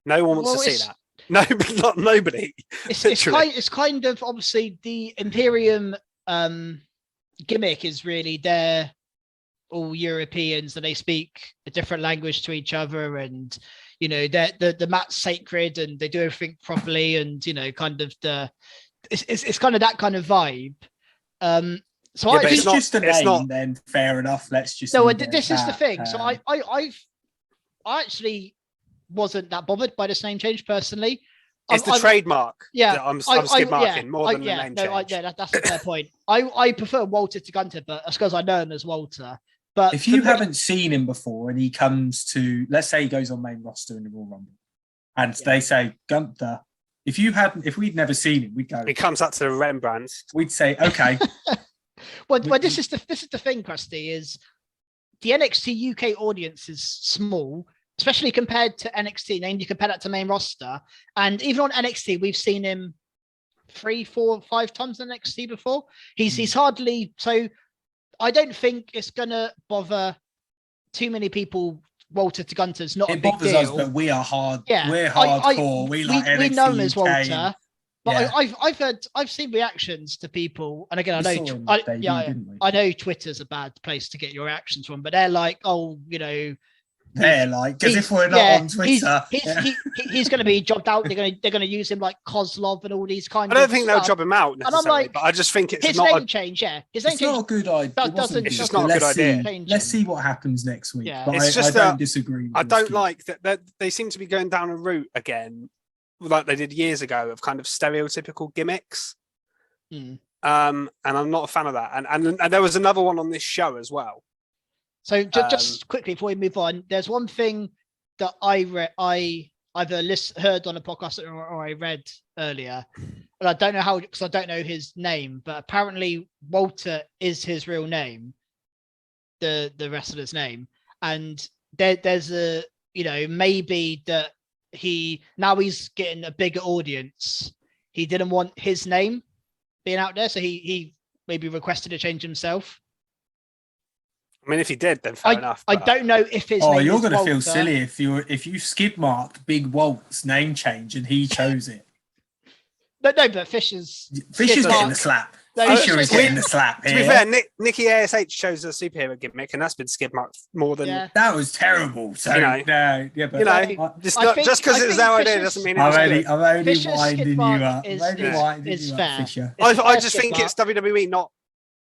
No one wants to see that. No, not nobody. It's kind of obviously the Imperium gimmick is really they're all Europeans and they speak a different language to each other, and you know the mat's sacred and they do everything properly, and you know kind of it's kind of that kind of vibe. So it's just a name. Then fair enough. Let's just. No, this is the thing. So I actually wasn't that bothered by this name change personally. It's the trademark. Yeah, I'm skid marking more than the name change. That's a fair point. I prefer Walter to Gunther, but that's because I know him as Walter. But if you haven't seen him before and he comes to, let's say he goes on main roster in the Royal Rumble, and they say Gunther, if we'd never seen him, we'd go. He comes up to the Rembrandt. We'd say, okay. well, this is the thing, Krusty, is the NXT UK audience is small, especially compared to NXT. And you compare that to main roster, and even on NXT, we've seen him 3, 4, 5 times in NXT before. He's hardly so. I don't think it's gonna bother too many people. Walter to Gunther's not a big deal. It bothers us, but we are hard. Yeah, we're hardcore. We like NXT we know him as Walter. UK. But yeah. I've seen reactions to people, and again, I know Twitter's a bad place to get your reactions from, but they're like, oh, you know, they're like, because if we're not on Twitter, he's going to be jobbed out. They're going to use him like Kozlov and all these kinds. I don't think they'll job him out necessarily, and I'm like, but I just think it's his not name change. Yeah, his name it's change. Not a good idea. It's just not a good idea. Let's see what happens next week. Yeah. But it's I don't disagree. I don't like that they seem to be going down a route again, like they did years ago, of kind of stereotypical gimmicks. And I'm not a fan of that. And there was another one on this show as well. So just quickly before we move on, there's one thing that I either heard on a podcast or I read earlier, and I don't know how, because I don't know his name, but apparently Walter is his real name, the wrestler's name, and there's a, you know, maybe that he's getting a bigger audience. He didn't want his name being out there, so he maybe requested a change himself. I mean, if he did, then fair enough. I don't know if his name you're going to feel silly if you skid marked Big Walt's name change and he chose it. No, but Fisher's getting the slap. No, Fisher is getting the slap here. To be fair, Nikki ASH chose a superhero gimmick, and that's been skid marked more than. Yeah. That was terrible. So, but just because it was our idea doesn't mean it's I'm only winding you up. Fisher. I just think it's WWE not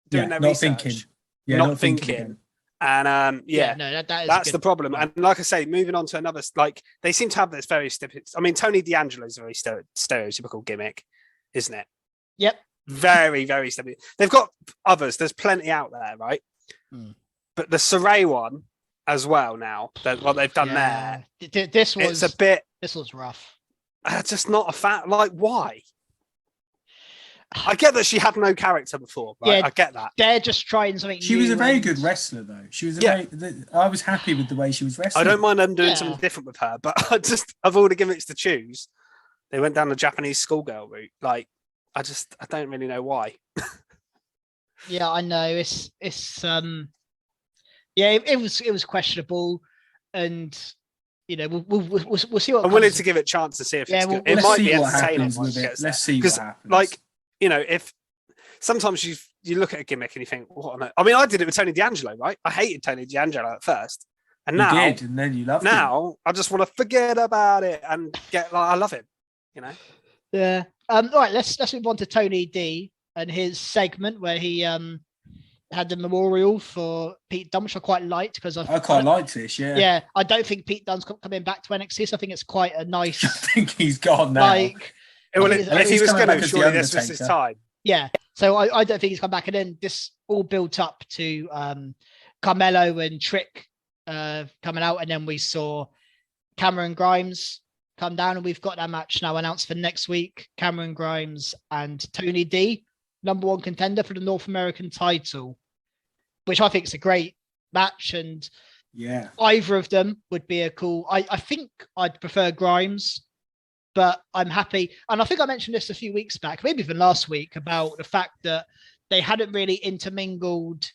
doing their research. Not thinking. And that's the problem. And like I say, moving on to another, like they seem to have this very I mean, Tony D'Angelo's a very stereotypical gimmick, isn't it? Yep. Very, very stereotypical. They've got others. There's plenty out there, right? But the Saray one as well. Now what they've done there. This was rough. Just not a fan. Like, why? I get that she had no character before, right? Yeah, I get that. They're just trying something She was a very good wrestler, though. She was I was happy with the way she was wrestling. I don't mind them doing something different with her, but of all the gimmicks to choose, they went down the Japanese schoolgirl route. Like, I don't really know why. Yeah, I know. It was questionable, and you know, we'll see what. I'm willing to give it a chance to see if it's good. It might be entertaining. Let's see what happens. Like, you know, if sometimes you look at a gimmick and you think, what on earth? I mean, I did it with Tony D'Angelo, right? I hated Tony D'Angelo at first, and now you did, and then you loved him. Now I just want to forget about it and I love him, you know. Yeah. All right. Let's move on to Tony D and his segment where he had the memorial for Pete Dunne, which I quite liked because I quite liked this. Yeah. Yeah. I don't think Pete Dunne's coming back to NXT, so I think it's quite a nice. I think he's gone now. Like. If he was going to, surely this was his time. Yeah, so I don't think he's come back. And then this all built up to Carmelo and Trick coming out, and then we saw Cameron Grimes come down, and we've got that match now announced for next week. Cameron Grimes and Tony D, #1 contender for the North American title, which I think is a great match. And Yeah. Either of them would be a cool. I think I'd prefer Grimes, but I'm happy. And I think I mentioned this a few weeks back, maybe even last week, about the fact that they hadn't really intermingled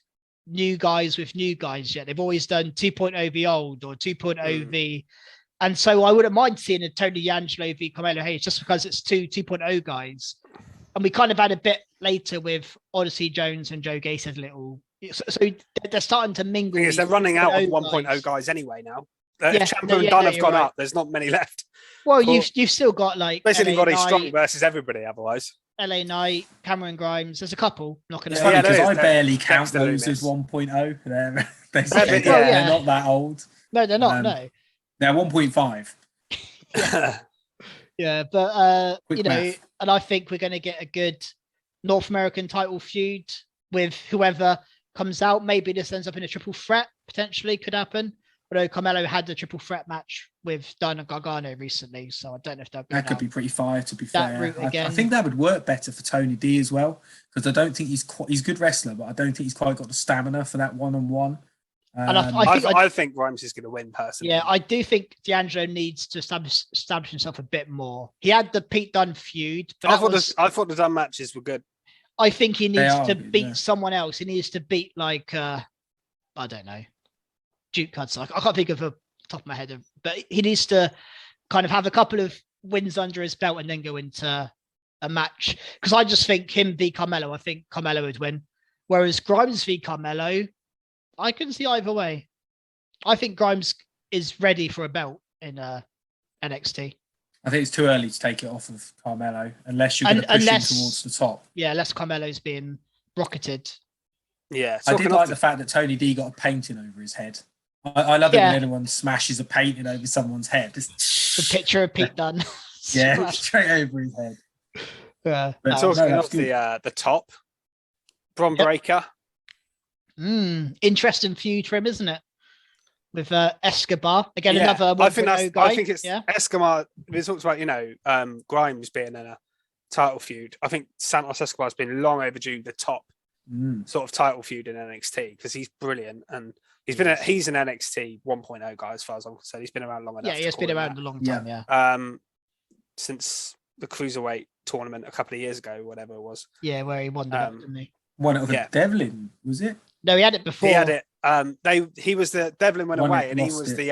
new guys with new guys yet. They've always done 2.0 v old or 2.0 v. And so I wouldn't mind seeing a Tony D'Angelo v Carmelo Hayes just because it's 2.0 guys. And we kind of had a bit later with Odyssey Jones and Joe Gacy's little. So they're starting to mingle. Because they're running out of 1.0 guys anyway now. If Ciampa and Dunn have gone up, there's not many left. Well, you've still got like basically Roddy Strong versus everybody otherwise. LA Knight, Cameron Grimes. There's a couple knocking it. Because I barely count those as 1.0. They're not that old. No, they're not. No, they're 1.5. Yeah, but Quick math. and I think we're going to get a good North American title feud with whoever comes out. Maybe this ends up in a triple threat. Potentially could happen. Although Carmelo had the triple threat match with Dunn and Gargano recently, so I don't know if that could be pretty fire. To be that fair, I think that would work better for Tony D as well, because I don't think he's a good wrestler, but I don't think he's quite got the stamina for that one-on-one. And I think Grimes is going to win personally. Yeah, I do think D'Angelo needs to establish himself a bit more. He had the Pete Dunne feud, but I thought the Dunne matches were good. I think he needs to beat someone else. He needs to beat like I don't know, Duke Hudson. I can't think of a top of my head, but he needs to kind of have a couple of wins under his belt and then go into a match. Because I just think him v Carmelo, I think Carmelo would win. Whereas Grimes v Carmelo, I can see either way. I think Grimes is ready for a belt in NXT. I think it's too early to take it off of Carmelo unless you're going to push him towards the top. Yeah, unless Carmelo's being rocketed. Yeah, I did like the fact that Tony D got a painting over his head. I love it when anyone smashes a painting over someone's head. The picture of Pete Dunne. Yeah, straight over his head. Yeah. But talking off the top, Bron Breakker. Interesting feud for him, isn't it? With Escobar another 1.0 guy. I think it's Escobar. We talked about Grimes being in a title feud. I think Santos Escobar's been long overdue the top sort of title feud in NXT because he's brilliant and he's an NXT 1.0 guy as far as I'm concerned. He's been around long enough. Yeah, he's been around a long time. Yeah. Since the cruiserweight tournament a couple of years ago, whatever it was. Yeah, where he won the didn't he? Won it with Devlin, was it? No, he had it before. He had it. He was the Devlin went away, and he was the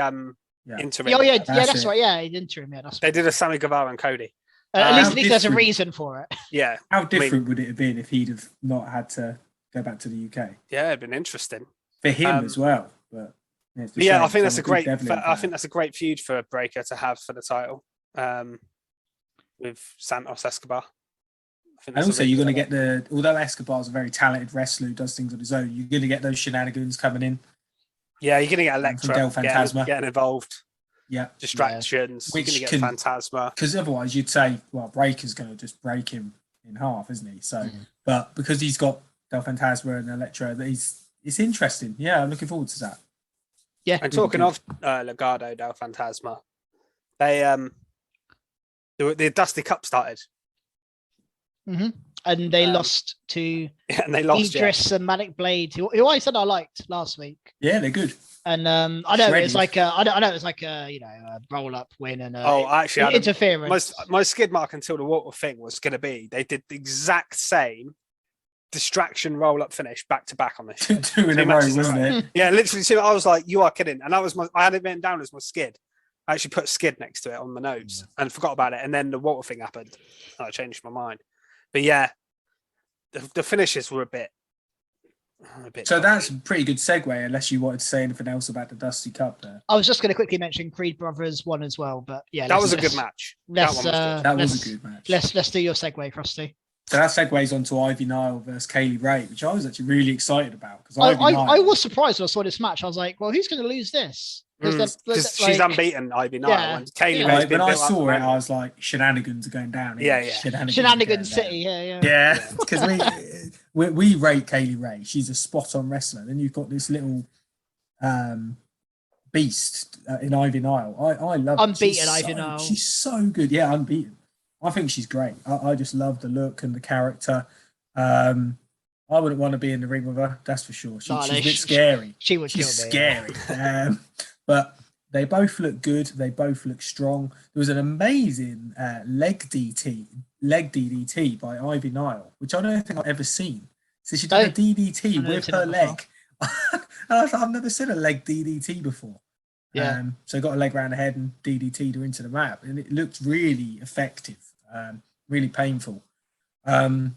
interim. Oh yeah, that's right. Yeah, he's interim. Yeah, that's. They did a Sammy Guevara and Cody. At least there's a reason for it. Yeah. How different would it have been if he'd have not had to go back to the UK? Yeah, it'd been interesting for him as well. But I think that's a great. I think that's a great feud for Breakker to have for the title with Santos Escobar. And also, you're going to get although Escobar's a very talented wrestler who does things on his own, you're going to get those shenanigans coming in. Yeah, you're going to get Electra getting involved. Yeah. Distractions. You're going to get Phantasma. Because otherwise you'd say, well, Breaker's going to just break him in half, isn't he? So, but because he's got Del Phantasma and Electra, it's interesting. Yeah, I'm looking forward to that. Yeah. And talking of Legado Del Phantasma, the Dusty Cup started. And they lost to Idris and Manic Blade, who I said I liked last week. Yeah, they're good. And I know it's like a roll up win and interference. My skid mark until the water thing was going to be they did the exact same distraction roll up finish back to back on this. Two in a row, wasn't it? Yeah, literally. I was like, you are kidding, and I had it written down as my skid. I actually put skid next to it on my notes and forgot about it, and then the water thing happened. And I changed my mind. But yeah, the finishes were a bit. So that's a pretty good segue, unless you wanted to say anything else about the Dusty Cup there. I was just going to quickly mention Creed Brothers won as well, but yeah, that was a good match. That was a good match. Let's do your segue, Frosty. So that segues onto Ivy Nile versus Kaylee Ray, which I was actually really excited about because I was surprised when I saw this match. I was like, well, who's going to lose this? Because she's unbeaten, Ivy Nile. Yeah. And Kaylee Ray's when I saw it, I was like, shenanigans are going down. Yeah. Shenanigans City, yeah. Yeah, because we rate Kaylee Ray. She's a spot-on wrestler. Then you've got this little beast in Ivy Nile. I love unbeaten Ivy Nile. She's so good. Yeah, unbeaten. I think she's great. I just love the look and the character. I wouldn't want to be in the ring with her. That's for sure. She's a bit scary. She's scary. But they both look good. They both look strong. There was an amazing leg DDT by Ivy Nile, which I don't think I've ever seen. So she did a DDT with her leg. And I was like, I've never seen a leg DDT before. Yeah. So got a leg around the head and DDT'd her into the mat. And it looked really effective, really painful. And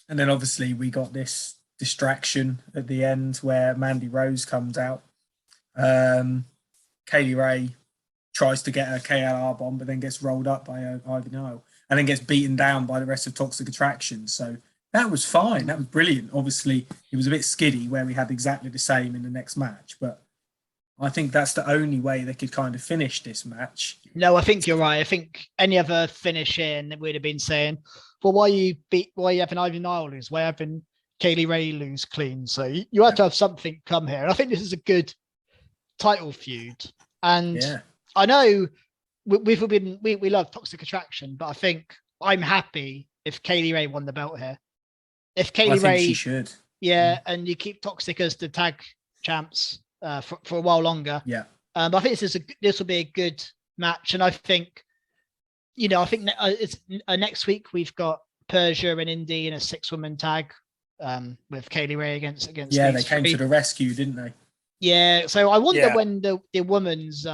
then obviously we got this distraction at the end where Mandy Rose comes out. Kaylee Ray tries to get a KLR bomb, but then gets rolled up by Ivy Nile and then gets beaten down by the rest of Toxic Attraction. So that was fine. That was brilliant. Obviously, it was a bit skiddy where we had exactly the same in the next match, but I think that's the only way they could kind of finish this match. No, I think you're right. I think any other finish in would have been saying, well, why are you having Ivy Nile lose? Why having Kaylee Ray lose clean? So you have to have something come here. And I think this is a good title feud. And I know we love Toxic Attraction, but I think I'm happy if Kaylee Ray won the belt here. If Kaylee Ray, she should. Yeah, and you keep Toxic as the tag champs for a while longer. Yeah. But I think this will be a good match, and I think, it's next week we've got Persia and Indy in a 6-woman tag with Kaylee Ray against. Yeah, they came to the rescue, didn't they? Yeah. So I wonder when the women's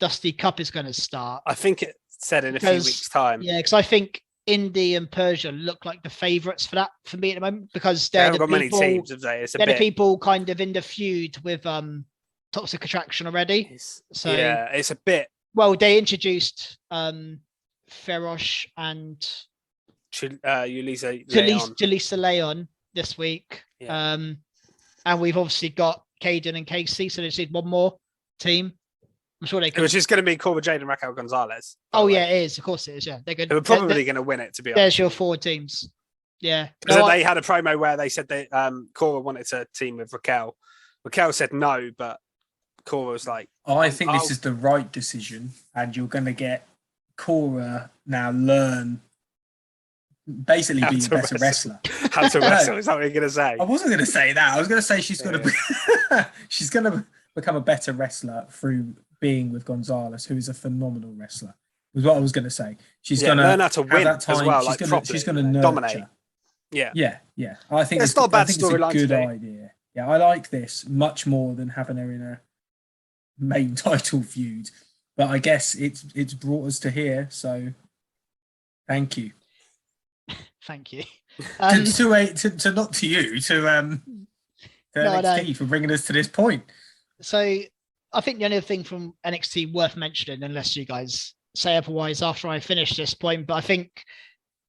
Dusty Cup is going to start. I think it said in a few weeks' time. Yeah, because I think Indy and Persia look like the favourites for that for me at the moment, because they haven't got many teams, have they? They're the people kind of in the feud with Toxic Attraction already. It's a bit. Well, they introduced Ferosh and Julissa Leon this week. Yeah. And we've obviously got Caden and Casey, so they just need one more team. I'm sure they could. Which is going to be Cora Jade and Raquel Gonzalez. Oh, yeah, it is. Of course it is. Yeah, they're good. They're probably going to win it, to be honest. There's your 4 teams. Yeah. Because they had a promo where they said they Cora wanted to team with Raquel. Raquel said no, but Cora was like, I think this is the right decision, and you're going to get Cora now learn basically being a better wrestler. How to wrestle, is that what you're going to say? I wasn't going to say that. I was going to say she's going to become a better wrestler through being with Gonzalez, who is a phenomenal wrestler. Was what I was going to say. She's going to learn how to win that time. As well. She's going to nurture. Dominate. Yeah. I think it's not a bad It's storyline. a good idea. Yeah, I like this much more than having her in a main title feud. But I guess it's brought us to here. So, thank you. Thank you. To not to you to NXT for bringing us to this point. So I think the only thing from NXT worth mentioning, unless you guys say otherwise after I finish this point, but I think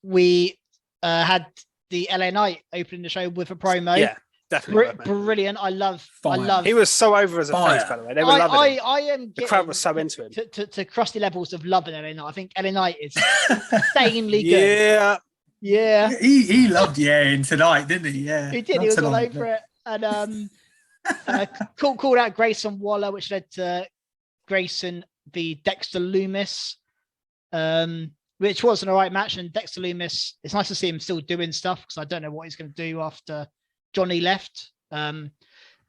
we had the LA Knight opening the show with a promo. Yeah, definitely. Brilliant. I love. He was so over as a face, by the way. They were loving him. The crowd was so into him. To crusty levels of loving LA Knight. I think LA Knight is insanely good. Yeah. He loved in tonight, didn't he? Yeah. He did. He was all over it. And called out Grayson Waller, which led to Grayson v Dexter Loomis, which was an alright match. And Dexter Loomis, it's nice to see him still doing stuff, because I don't know what he's going to do after Johnny left. And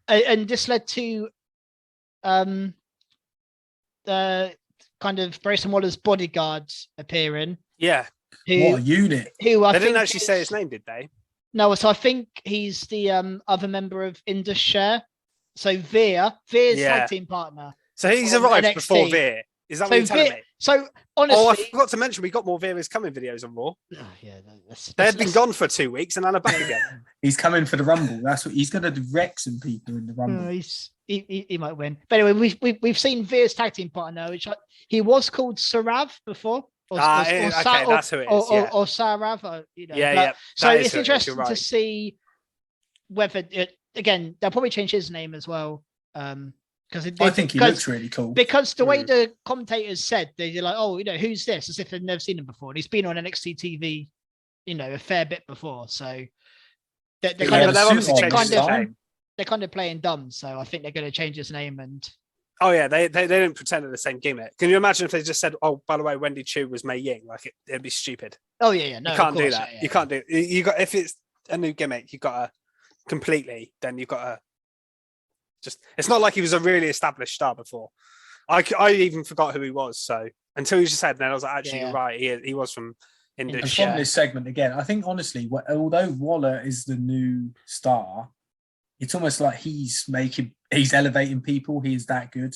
this led to kind of Grayson Waller's bodyguards appearing. Yeah. What a unit. They didn't actually say his name, did they? No, so I think he's the other member of Indus Share. So Veer's tag team partner. So he's arrived NXT. Before Veer. Is that what you're telling me? So honestly, I forgot to mention we got more Veer is coming videos on Raw. Oh, yeah, they had been gone for 2 weeks and now they're back again. He's coming for the Rumble. That's what he's going to wreck some people in the Rumble. He might win. But anyway, we've seen Veer's tag team partner, which he was called Sarav before. That's who it is. Or Sarav. So it's interesting to see whether again they'll probably change his name as well. Because I think he looks really cool. Because the way the commentators said, they're like, "Oh, who's this?" As if they've never seen him before. And he's been on NXT TV, a fair bit before. So they're kind of playing dumb. So I think they're going to change his name and. Oh yeah, they didn't pretend they're the same gimmick. Can you imagine if they just said, "Oh, by the way, Wendy Chu was Mei Ying"? It'd be stupid. Oh yeah. No, you can't do that. You can't do. You got if it's a new gimmick, you got to completely, then you've got to just. It's not like he was a really established star before. I even forgot who he was. So until you just said, then I was like, actually, you're right. He was from And Indus. from this segment again, I think honestly, although Waller is the new star, it's almost like he's elevating people. He's that good.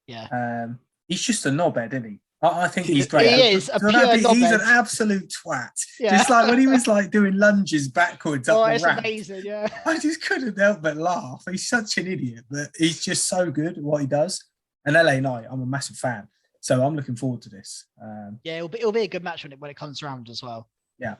Yeah. He's just a knobhead, isn't he? I think he's great. He is a pure knobhead. He's an absolute twat. Yeah. Just like when he was like doing lunges backwards up the it's ramp. amazing, yeah. I just couldn't help but laugh. He's such an idiot, but he's just so good at what he does. And LA Knight, I'm a massive fan. So I'm looking forward to this. Yeah, it'll be a good match when it comes around as well. Yeah,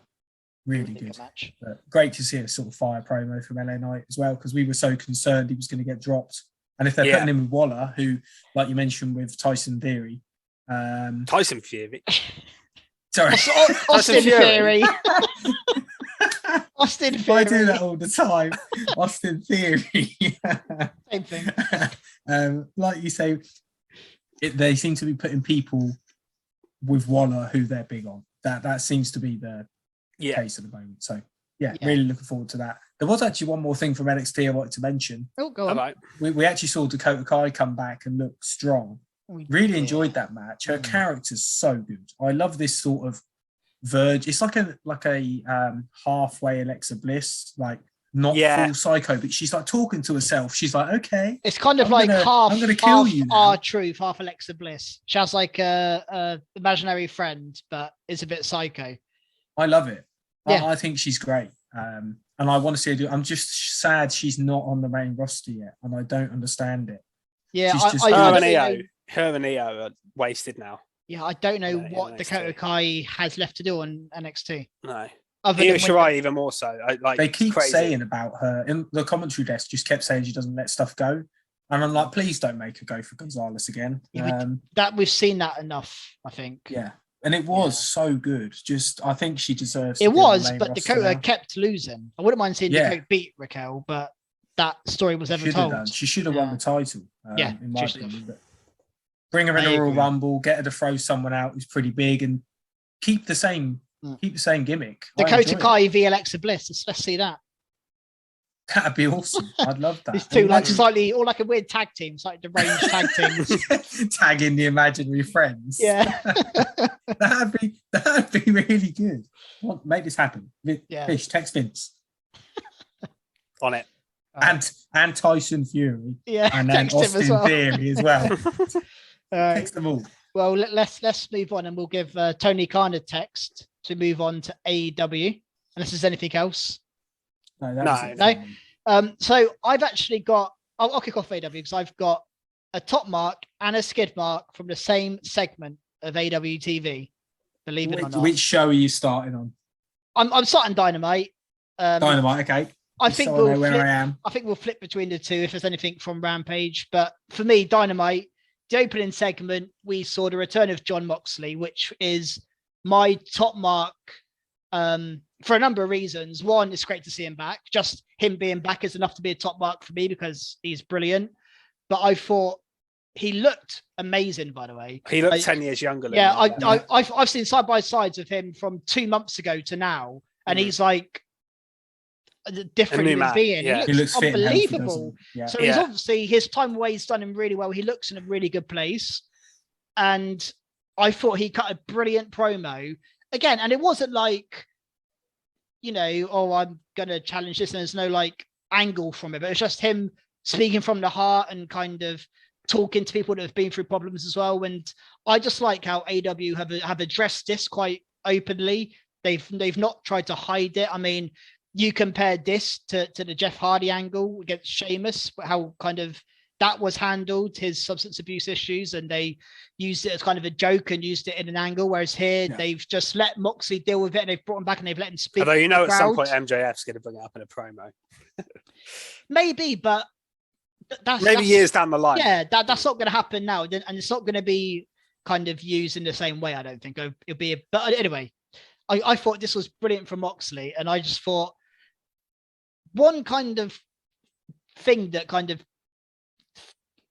really good match. But great to see a sort of fire promo from LA Knight as well, because we were so concerned he was going to get dropped. And if they're putting him with Waller, who, like you mentioned, with Tyson Theory. Tyson Fury. Sorry. Austin Theory. Austin Theory. I do that all the time. Austin Theory. Same thing. Like you say, they seem to be putting people with Waller who they're big on. That seems to be the case at the moment. So, really looking forward to that. There was actually one more thing from NXT I wanted to mention. Oh, go on. Right. We actually saw Dakota Kai come back and look strong. Really enjoyed that match. Her character's so good. I love this sort of verge. It's like a halfway Alexa Bliss, like not full psycho, but she's like talking to herself. She's like, okay. It's kind of I'm gonna kill you now. R-Truth, half Alexa Bliss. She has like a imaginary friend, but it's a bit psycho. I love it. Yeah. I think she's great. And I want to see her do. I'm just sad she's not on the main roster yet, and I don't understand it. Yeah, her and EO are wasted now. Yeah, I don't know what Dakota Kai has left to do on NXT. No. Io Shirai even more so. They keep saying about her in the commentary desk. Just kept saying she doesn't let stuff go, and I'm like, please don't make her go for Gonzalez again. That we've seen that enough, I think. Yeah, and it was so good. Just I think she deserves. It was, but Dakota kept losing. I wouldn't mind seeing Dakota beat Raquel, but that story was never told. She should have won the title. In my opinion. But bring her in a Royal Rumble, get her to throw someone out who's pretty big, and keep the same gimmick. Dakota Kai v Alexa Bliss. Let's see that. That'd be awesome. I'd love that. These two like slightly, or like a weird tag team, it's like deranged tag teams. Tagging the imaginary friends. Yeah. that'd be really good. Make this happen. Fish, text Vince. On it. And Tyson Fury. Yeah. And then Austin Theory as well. Text them all. Well, let's move on, and we'll give Tony Khan a text to move on to AEW, unless there's anything else. No. So I've actually got. I'll kick off AEW because I've got a top mark and a skid mark from the same segment of AEW TV. Believe it or not. Which show are you starting on? I'm starting Dynamite. Dynamite, okay. I think we'll flip between the two if there's anything from Rampage. But for me, Dynamite, the opening segment, we saw the return of Jon Moxley, which is my top mark for a number of reasons. One, it's great to see him back. Just him being back is enough to be a top mark for me because he's brilliant. But I thought he looked amazing, by the way. He looked 10 years younger. I've seen side by sides of him from 2 months ago to now, and he's like a different human being. Yeah. He looks unbelievable. So he's obviously, his time away, he's done him really well. He looks in a really good place. And I thought he cut a brilliant promo again. And it wasn't like, I'm going to challenge this. And there's no like angle from it, but it's just him speaking from the heart and kind of talking to people that have been through problems as well. And I just like how AEW have addressed this quite openly. They've not tried to hide it. I mean, you compared this to the Jeff Hardy angle against Sheamus, how kind of that was handled, his substance abuse issues, and they used it as kind of a joke and used it in an angle. Whereas here, they've just let Moxley deal with it, and they've brought him back and they've let him speak. Although at some point MJF's going to bring it up in a promo. Maybe, but that's years down the line. Yeah, that's not going to happen now, and it's not going to be kind of used in the same way. I don't think it'll be. But anyway, I thought this was brilliant from Moxley, and I just thought one kind of thing that kind of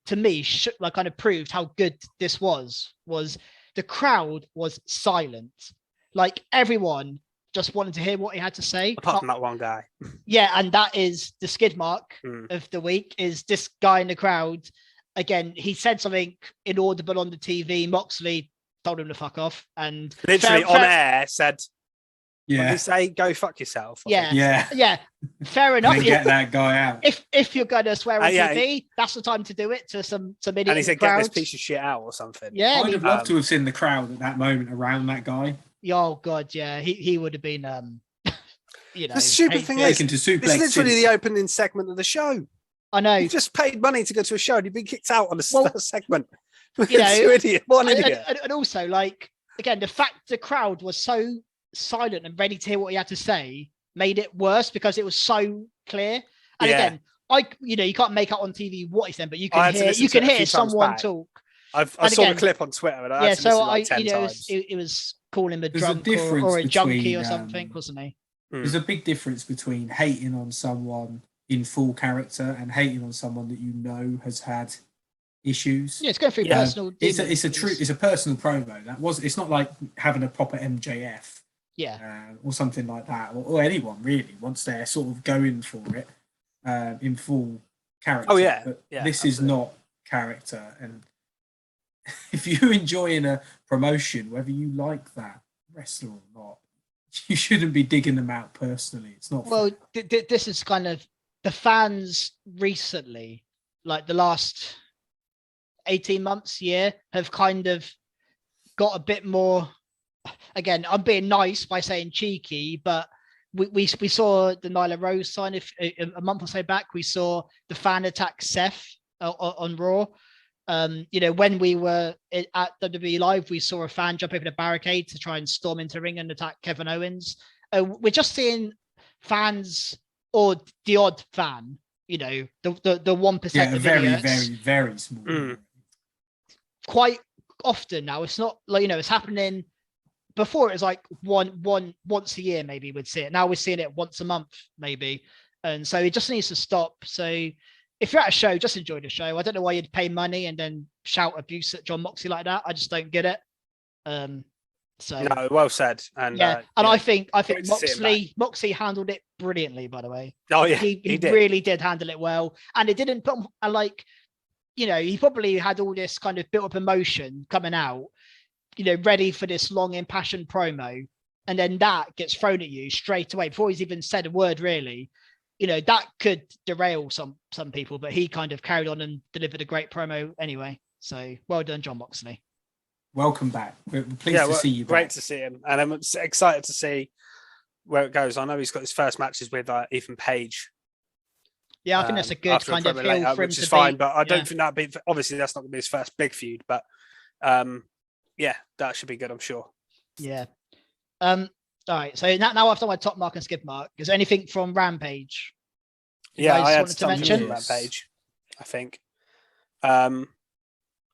to me kind of proved how good this was the crowd was silent. Like everyone just wanted to hear what he had to say. Apart from that one guy. Yeah, and that is the skid mark Mm. of the week, is this guy in the crowd. Again, he said something inaudible on the TV. Moxley told him to fuck off. And Literally on air said, what did Yeah. he say? Go fuck yourself. I think. Yeah. Fair enough. Then get that guy out. If you're going to swear on Yeah. TV, that's the time to do it to some idiot And he said, crowd. get this piece of shit out or something. Yeah, I'd and have loved to have seen the crowd at that moment around that guy. oh god, yeah, he would have been The stupid thing is, Taken to suplex. this is literally him. the opening segment of the show. I know. You just paid money to go to a show and you've been kicked out on the Well, first segment. you know, You idiot. What an And- idiot. and also, like, again, the fact the crowd was so silent and ready to hear what he had to say made it worse because it was so clear. And Yeah. again, you can't make out on TV what he said, but you I had can to hear listen to it a few times someone back. talk. I And saw again- the clip on Twitter and I Yeah, had to listen so like 10 times. it was calling him a There's a drunk difference or a junkie between, or something, wasn't he? There's a big difference between hating on someone in full character and hating on someone that you know has had issues. Yeah, it's going through Yeah. personal. It's demons. a personal promo. It's not like having a proper MJF Yeah, or something like that, or anyone really once they're sort of going for it in full character. Oh, yeah. But Yeah, this is absolutely. not character, and if you're enjoying a promotion, whether you like that wrestler or not, you shouldn't be digging them out personally. It's not. well, fair. this is kind of the fans recently, like the last 18 months, year, have kind of got a bit more. Again, I'm being nice by saying cheeky, but we saw the Nyla Rose sign a month or so back. We saw the fan attack Seth on Raw. When we were at WWE Live, we saw a fan jump over the barricade to try and storm into the ring and attack Kevin Owens. We're just seeing fans, or the odd fan, the 1% Yeah, of very, idiots, very, very small. Mm. quite often now. It's not like, it's happening. Before it was like once a year, maybe we'd see it. Now we're seeing it once a month, maybe. And so it just needs to stop. So if you're at a show, just enjoy the show. I don't know why you'd pay money and then shout abuse at John Moxley like that. I just don't get it. No, well said. And yeah, and I think great to see him Moxley handled it brilliantly, by the way. Oh yeah, he did. really did handle it well, and it didn't put he probably had all this kind of built up emotion coming out, ready for this long impassioned promo, and then that gets thrown at you straight away before he's even said a word really. That could derail some people, but he kind of carried on and delivered a great promo anyway. So well done, John Moxley. Welcome back. We're pleased to see you Great back. to see him. And I'm excited to see where it goes. I know he's got his first matches with Ethan Page. Yeah, I think that's a good after kind of promo heel later, for him which to is fine, be. but I don't Yeah. think that'd be, obviously that's not going to be his first big feud, but yeah, that should be good, I'm sure. Yeah. All right. So now I've done my top mark and skip mark. Is there anything from Rampage? you Yeah, guys I had wanted to something mention? on that page, I think.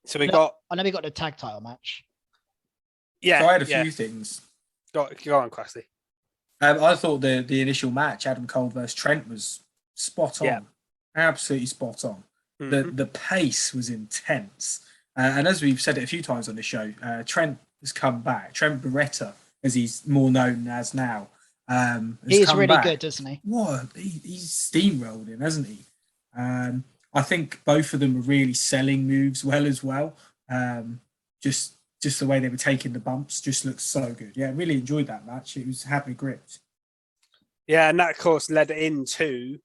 So we got, I know we got the tag title match. yeah, So I had a yeah. few things. Go on, Crossley. I thought the initial match, Adam Cole versus Trent, was spot on. Yeah. Absolutely spot on. Mhm. The pace was intense. And as we've said it a few times on the show, Trent has come back. Trent Beretta, as he's more known as now, has He's come really back. good, isn't he? What? He's steamrolled him, hasn't he? I think both of them are really selling moves as well. Just the way they were taking the bumps just looks so good. Yeah, really enjoyed that match. It had me gripped. Yeah, and that, of course, led into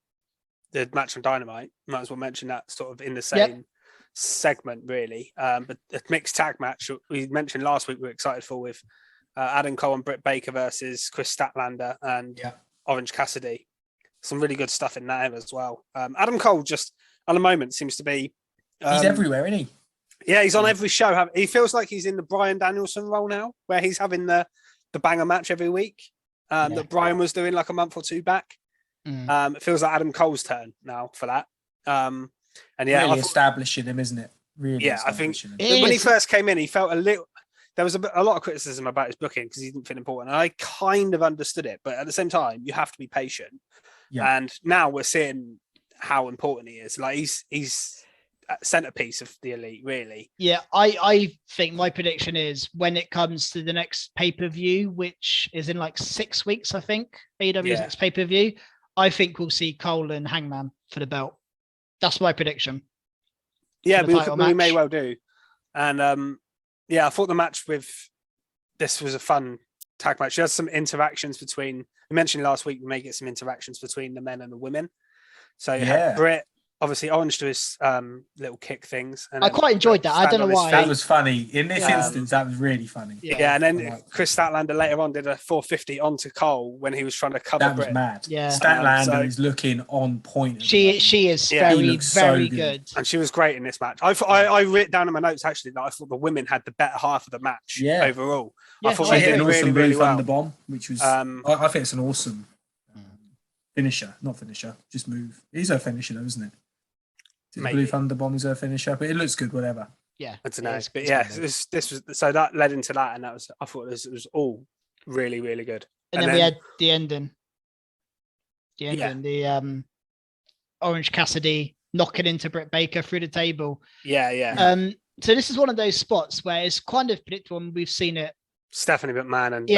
the match on Dynamite. Might as well mention that sort of in the same segment, really. But the mixed tag match we mentioned last week, we were excited for with Adam Cole and Britt Baker versus Chris Statlander and Orange Cassidy. Some really good stuff in that as well. Adam Cole just, at the moment, seems to be... He's everywhere, isn't he? Yeah, he's on every show. He feels like he's in the Bryan Danielson role now, where he's having the banger match every week that Bryan was doing like a month or two back. It feels like Adam Cole's turn now for that. And yeah, really establishing him, isn't it? Really, yeah, I think establishing him. when he first came in, he felt a little. There was a lot of criticism about his booking because he didn't feel important. And I kind of understood it, but at the same time, you have to be patient. Yeah. And now we're seeing how important he is. Like he's centerpiece of the Elite, really. Yeah, I think my prediction is when it comes to the next pay-per-view, which is in like 6 weeks, I think, AEW's next pay-per-view, I think we'll see Cole and Hangman for the belt. That's my prediction. Yeah, we may well do. And I thought the match this was a fun tag match. There's some interactions between, we mentioned last week, we may get some interactions between the men and the women. So you had Britt, obviously Orange to his little kick things. And I quite enjoyed that. I don't know why. That was funny. In this instance, that was really funny. Yeah, and then Chris Statlander later on did a 450 onto Cole when he was trying to cover That was Britt. mad. Yeah. Statlander is looking on point. She is very good. And she was great in this match. I wrote down in my notes actually that I thought the women had the better half of the match overall. Yeah, I thought she they hit did an really, awesome really move well. Thunderbomb, which was I think it's an awesome finisher, not finisher, just move. It is her finisher though, isn't it? Blue Thunderbomb is her finisher, but it looks good, whatever. Yeah, I don't know, but yeah, this was so that led into that, and I thought it was all really, really good. And then we had the ending. The Orange Cassidy knocking into Britt Baker through the table. Yeah. So this is one of those spots where it's kind of predictable, and we've seen it. Stephanie McMahon and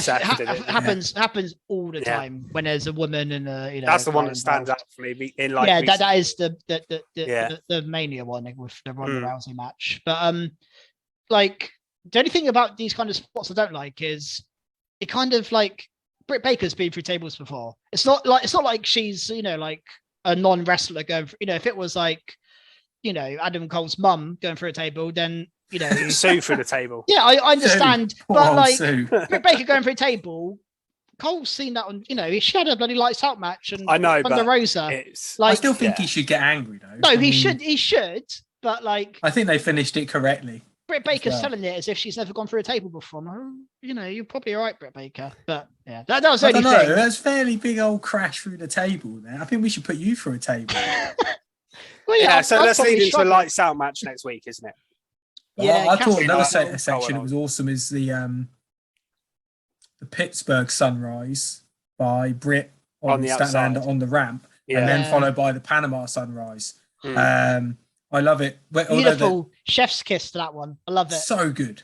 Seth did it. happens all the time when there's a woman and that's the one that stands out for me in like that is the Mania one with the Ronda Rousey match. But like the only thing about these kind of spots I don't like is it kind of like Britt Baker's been through tables before. It's not like she's like a non-wrestler going for, if it was like Adam Cole's mum going through a table, then Sue through the table. Yeah, I understand, Sue. but like Sue. Britt Baker going for a table, Cole's seen that on. She had a bloody lights out match, and I know, Thunder but Rosa. I still think he should get angry though. No, he should, but like I think they finished it correctly. Britt Baker's selling it as if she's never gone through a table before. You're probably all right, Britt Baker, but yeah, that was the only thing. That's fairly big old crash through the table there. I think we should put you through a table. Well, so let's lead into a lights out match next week, isn't it? Yeah, I thought another section that was awesome is the Pittsburgh Sunrise by Britt on the Statlander on the ramp, and then followed by the Panama Sunrise. I love it. Beautiful chef's kiss to that one. I love it. So good.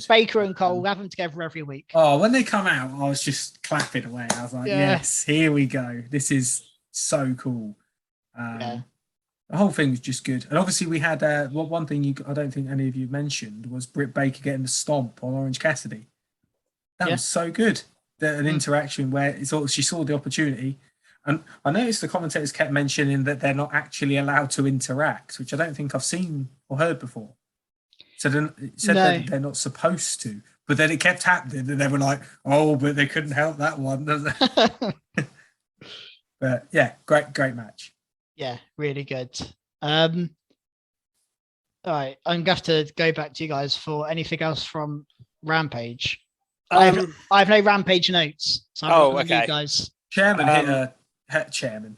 Baker and Cole have them together every week. Oh, when they come out, I was just clapping away. I was like, yes, here we go. This is so cool. The whole thing was just good. And obviously we had one thing I don't think any of you mentioned was Britt Baker getting the stomp on Orange Cassidy. That was so good. An interaction where she saw the opportunity. And I noticed the commentators kept mentioning that they're not actually allowed to interact, which I don't think I've seen or heard before. So it said that they're not supposed to. But then it kept happening and they were like, oh, but they couldn't help that one. But yeah, great match. Yeah, really good. All right, I'm gonna have to go back to you guys for anything else from Rampage. I have no Rampage notes. So okay, you guys. Chairman chairman.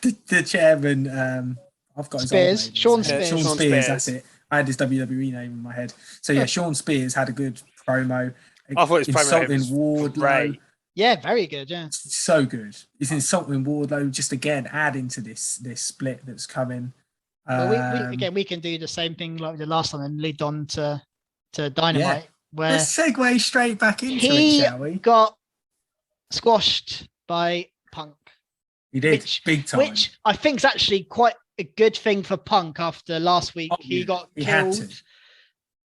The chairman. I've got Spears. his Sean name. Spears. Sean Spears. That's it. I had his WWE name in my head. So yeah, Sean Spears had a good promo. I thought his promo was Wardlow. Great. Yeah, very good. Yeah, so good. He's insulting Wardlow just again, adding to this split that's coming. Well, we can do the same thing like we did last time and lead on to Dynamite. Yeah. Where let's segue straight back into it, shall we? He got squashed by Punk. He did, big time. Which I think is actually quite a good thing for Punk after last week. He got killed.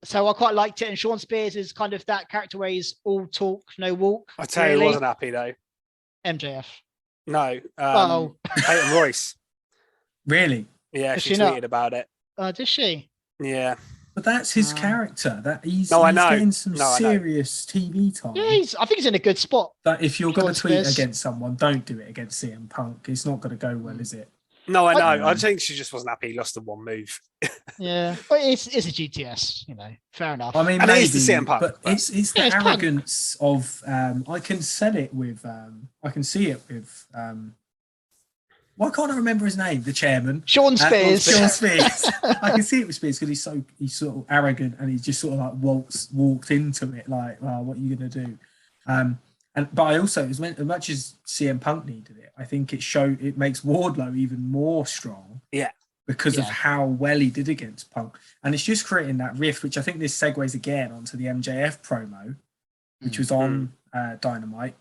So I quite liked it. And Sean Spears is kind of that character where he's all talk, no walk. I tell you, he wasn't happy though. MJF. No. Peyton Royce. Really? Yeah, she tweeted about it. Oh, did she? Yeah. But that's his character. That he's getting some serious TV time. Yeah, I think he's in a good spot. But if you're going to tweet against someone, don't do it against CM Punk. It's not going to go well, is it? No, I know. I think she just wasn't happy. He lost the one move. Yeah, but it's a GTS, fair enough. I mean, and maybe, it is the CM Punk, but it's the arrogance of. I can sell it with. I can see it with. Why can't I remember his name? The chairman, Sean Spears. Sean Spears. I can see it with Spears because he's sort of arrogant and he's just sort of like walked into it like, oh, what are you going to do? But I also, as much as CM Punk needed it, I think it makes Wardlow even more strong. Yeah. because of how well he did against Punk. And it's just creating that rift, which I think this segues again onto the MJF promo, which was on Dynamite,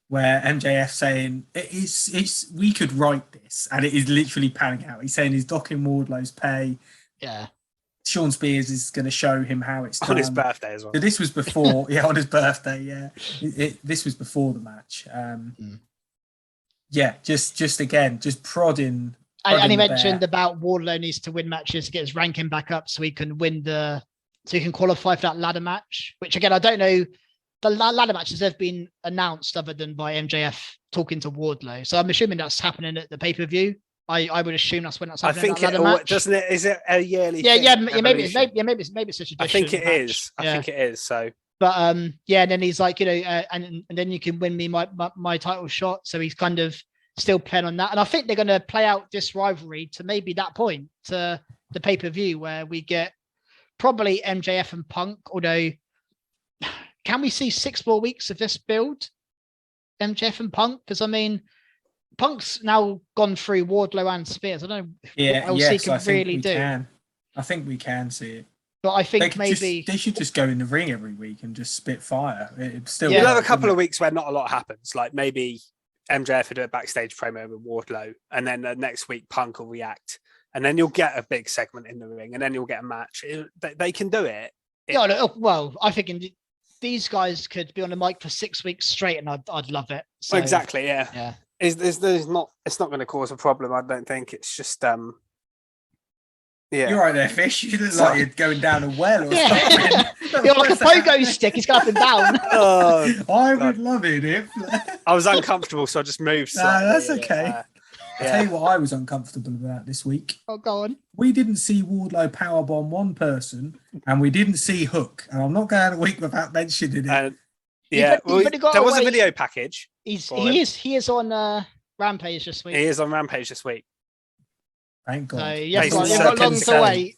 where MJF saying, it's we could write this, and it is literally panning out. He's saying he's docking Wardlow's pay. Yeah. Sean Spears is going to show him how it's done. On his birthday as well. So this was before, on his birthday, this was before the match. Just prodding. And he mentioned about Wardlow needs to win matches to get his ranking back up so he can qualify for that ladder match, which again, I don't know. The ladder matches have been announced other than by MJF talking to Wardlow. So I'm assuming that's happening at the pay-per-view. I would assume that's when that's happening. I think doesn't it? Is it a yearly? Maybe it's such a. I think it is. I think it is. So, but and then he's like, and then you can win me my title shot. So he's kind of still playing on that, and I think they're going to play out this rivalry to maybe that point to the pay-per-view where we get probably MJF and Punk. Although, can we see 6 more weeks of this build, MJF and Punk? Because I mean, Punk's now gone through Wardlow and Spears. I don't know what else he can really do. I think we can see it. But I think they should just go in the ring every week and just spit fire. It's still you'll have a couple of weeks where not a lot happens. Like maybe MJF will do a backstage promo with Wardlow, and then the next week Punk will react, and then you'll get a big segment in the ring, and then you'll get a match. They can do it. I think these guys could be on the mic for 6 weeks straight, and I'd love it. So, exactly, yeah. It's not going to cause a problem. I don't think. It's just You're right there, Fish. You look like you're going down a well or something. You're like a pogo stick. He's going up and down. I would love it if I was uncomfortable, so I just moved. No, that's okay. I'll tell you what I was uncomfortable about this week. Oh, go on. We didn't see Wardlow powerbomb one person, and we didn't see Hook. And I'm not going a week without mentioning it. There was a video package. He is on Rampage this week. He is on Rampage this week. Thank God. So you've got long to wait.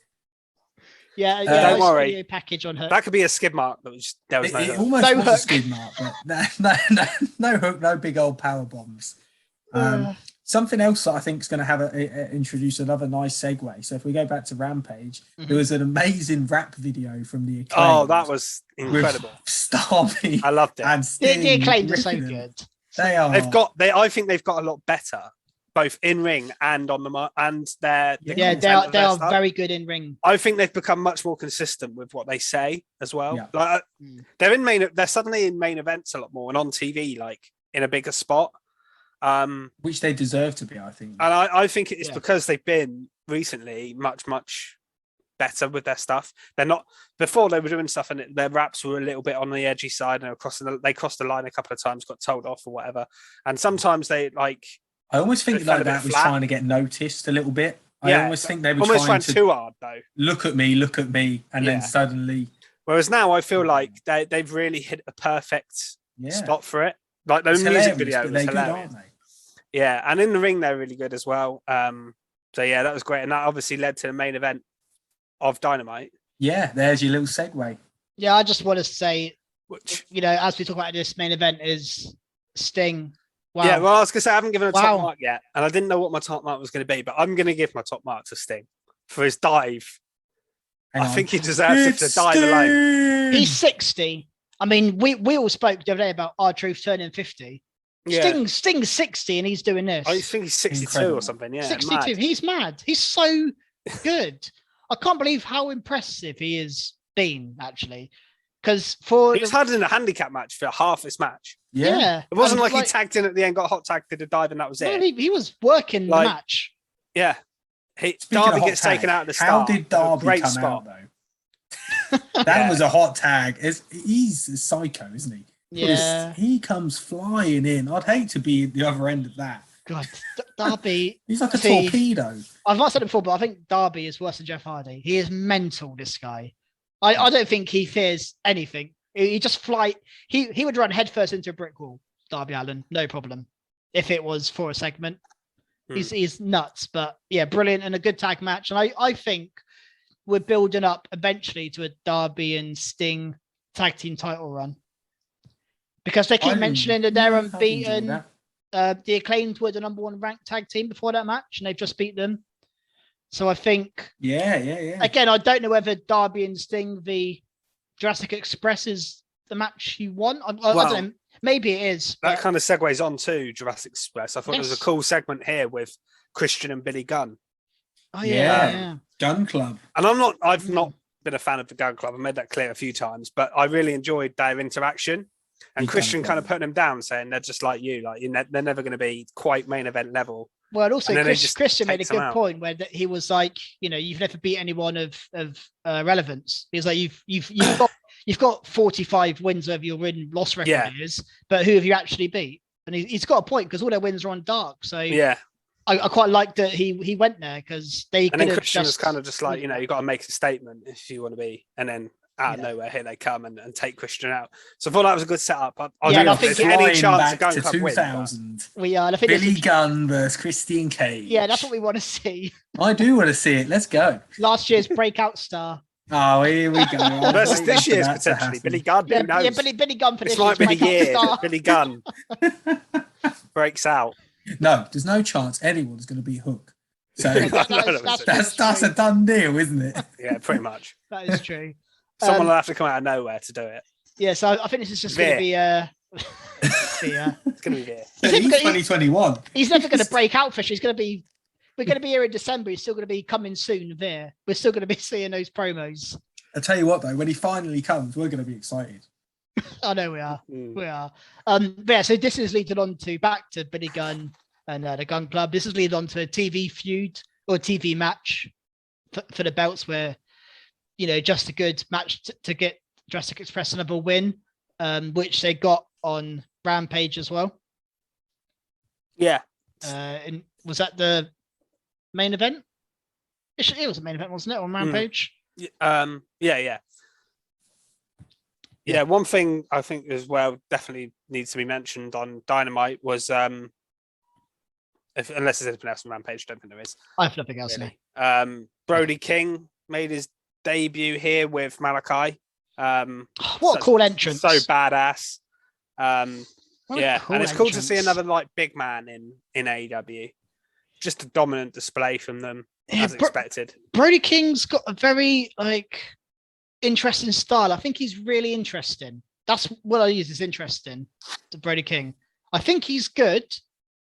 Don't worry. Video package on Hook. That could be a skid mark. There was no Hook. Hook. Almost was a skid mark, but no Hook, no big old power bombs. Something else that I think is going to have introduce another nice segue. So if we go back to Rampage, there was an amazing rap video from the Acclaimed. Oh, that was incredible. Starby, I loved it. And Sting, the Acclaimed are so good. They are. I think they've got a lot better, both in ring and on the and they are very good in ring. I think they've become much more consistent with what they say as well. Yeah. Like they're suddenly in main events a lot more and on TV, like in a bigger spot. Which they deserve to be, I think. And I think it's because they've been recently much better with their stuff. They're not before they were doing stuff and their raps were a little bit on the edgy side and they crossed the line a couple of times, got told off or whatever. And sometimes they like. I almost think like that was trying to get noticed a little bit. I almost think they were trying too hard though. Look at me, and then suddenly. Whereas now I feel like they've really hit a perfect spot for it. Like the music video was hilarious. Good, aren't they? Yeah, and in the ring they're really good as well. So yeah, that was great, and that obviously led to the main event of Dynamite. Yeah, there's your little segue. Yeah, I just want to say, as we talk about this main event is Sting. Wow. Yeah, well, I was going to say I haven't given a top mark yet, and I didn't know what my top mark was going to be, but I'm going to give my top mark to Sting for his dive. I think he deserves to dive alone. He's 60. I mean, we all spoke the other day about R-Truth turning 50. Yeah. Sting's 60 and he's doing this. I think he's 62 or something. Yeah, 62. Mad. He's mad. He's so good. I can't believe how impressive he has been, actually. Because he was hard in a handicap match for half this match. Yeah. It wasn't like he tagged in at the end, got hot tagged, did a dive, and that was it. He was working the match. Yeah. Darby gets taken out at the start. How did Darby come out, though? That was a hot tag. He's a psycho, isn't he? Yeah. He comes flying in. I'd hate to be at the other end of that. God, Darby. He's like a torpedo. I've not said it before, but I think Darby is worse than Jeff Hardy. He is mental, this guy. I don't think he fears anything. He just he would run headfirst into a brick wall, Darby Allin, no problem. If it was for a segment. He's nuts, but yeah, brilliant and a good tag match. And I think we're building up eventually to a Darby and Sting tag team title run. Because they keep mentioning that they're unbeaten. The Acclaimed were the number 1 ranked tag team before that match, and they've just beat them. So I think, Yeah. again, I don't know whether Darby and Sting v Jurassic Express is the match you want. I don't know. Maybe it is. That kind of segues on to Jurassic Express. I thought there was a cool segment here with Christian and Billy Gunn. Oh yeah. Gun Club. And I've not been a fan of the Gun Club. I made that clear a few times, but I really enjoyed their interaction. And Christian kind of putting them down, saying they're just like you, like they're never going to be quite main event level. Well, and also Christian made a good point where he was like, you've never beat anyone of relevance. He was like, you've got 45 wins over your win-loss record is, but who have you actually beat? And he's got a point because all their wins are on dark. So I quite like that he went there because they. And then Christian was kind of just like, you got to make a statement if you want to be, and then out of nowhere here they come and take Christian out. So I thought that was a good setup. I don't know if there's any chance of going to 2000. We are. Billy Gunn versus Christian Cage. Yeah, that's what we want to see. I do want to see it. Let's go. Last year's breakout star. Oh, here we go. Versus this year's potentially Billy Gunn. Who knows? Yeah, Billy Gunn for this might be the year that Billy Gunn breaks out. No, there's no chance anyone's going to be Hook. So that's a done deal, isn't it? Yeah, pretty much. That is true. Someone will have to come out of nowhere to do it. Yeah, so I think this is just going to be it's going to be Veer. 2021. He's never going to break out for sure. We're going to be here in December. He's still going to be coming soon. Veer. We're still going to be seeing those promos. I'll tell you what, though, when he finally comes, we're going to be excited. I know we are. We are. But yeah, so this is leading on to back to Billy Gunn and the Gun Club. This is leading on to a TV feud or a TV match for the belts where, just a good match to get Jurassic Express another win, which they got on Rampage as well. Yeah. And was that the main event? It was a main event, wasn't it, on Rampage? Yeah. One thing I think as well definitely needs to be mentioned on Dynamite was, unless there's anything else on Rampage, I don't think there is. I have nothing else. Really. Brody King made his debut here with Malachi. What a cool entrance! So badass. And it's cool to see another big man in AEW. Just a dominant display from them, as expected. Brody King's got a very interesting style. I think he's really interesting. That's what I use as interesting to Brody King. I think he's good,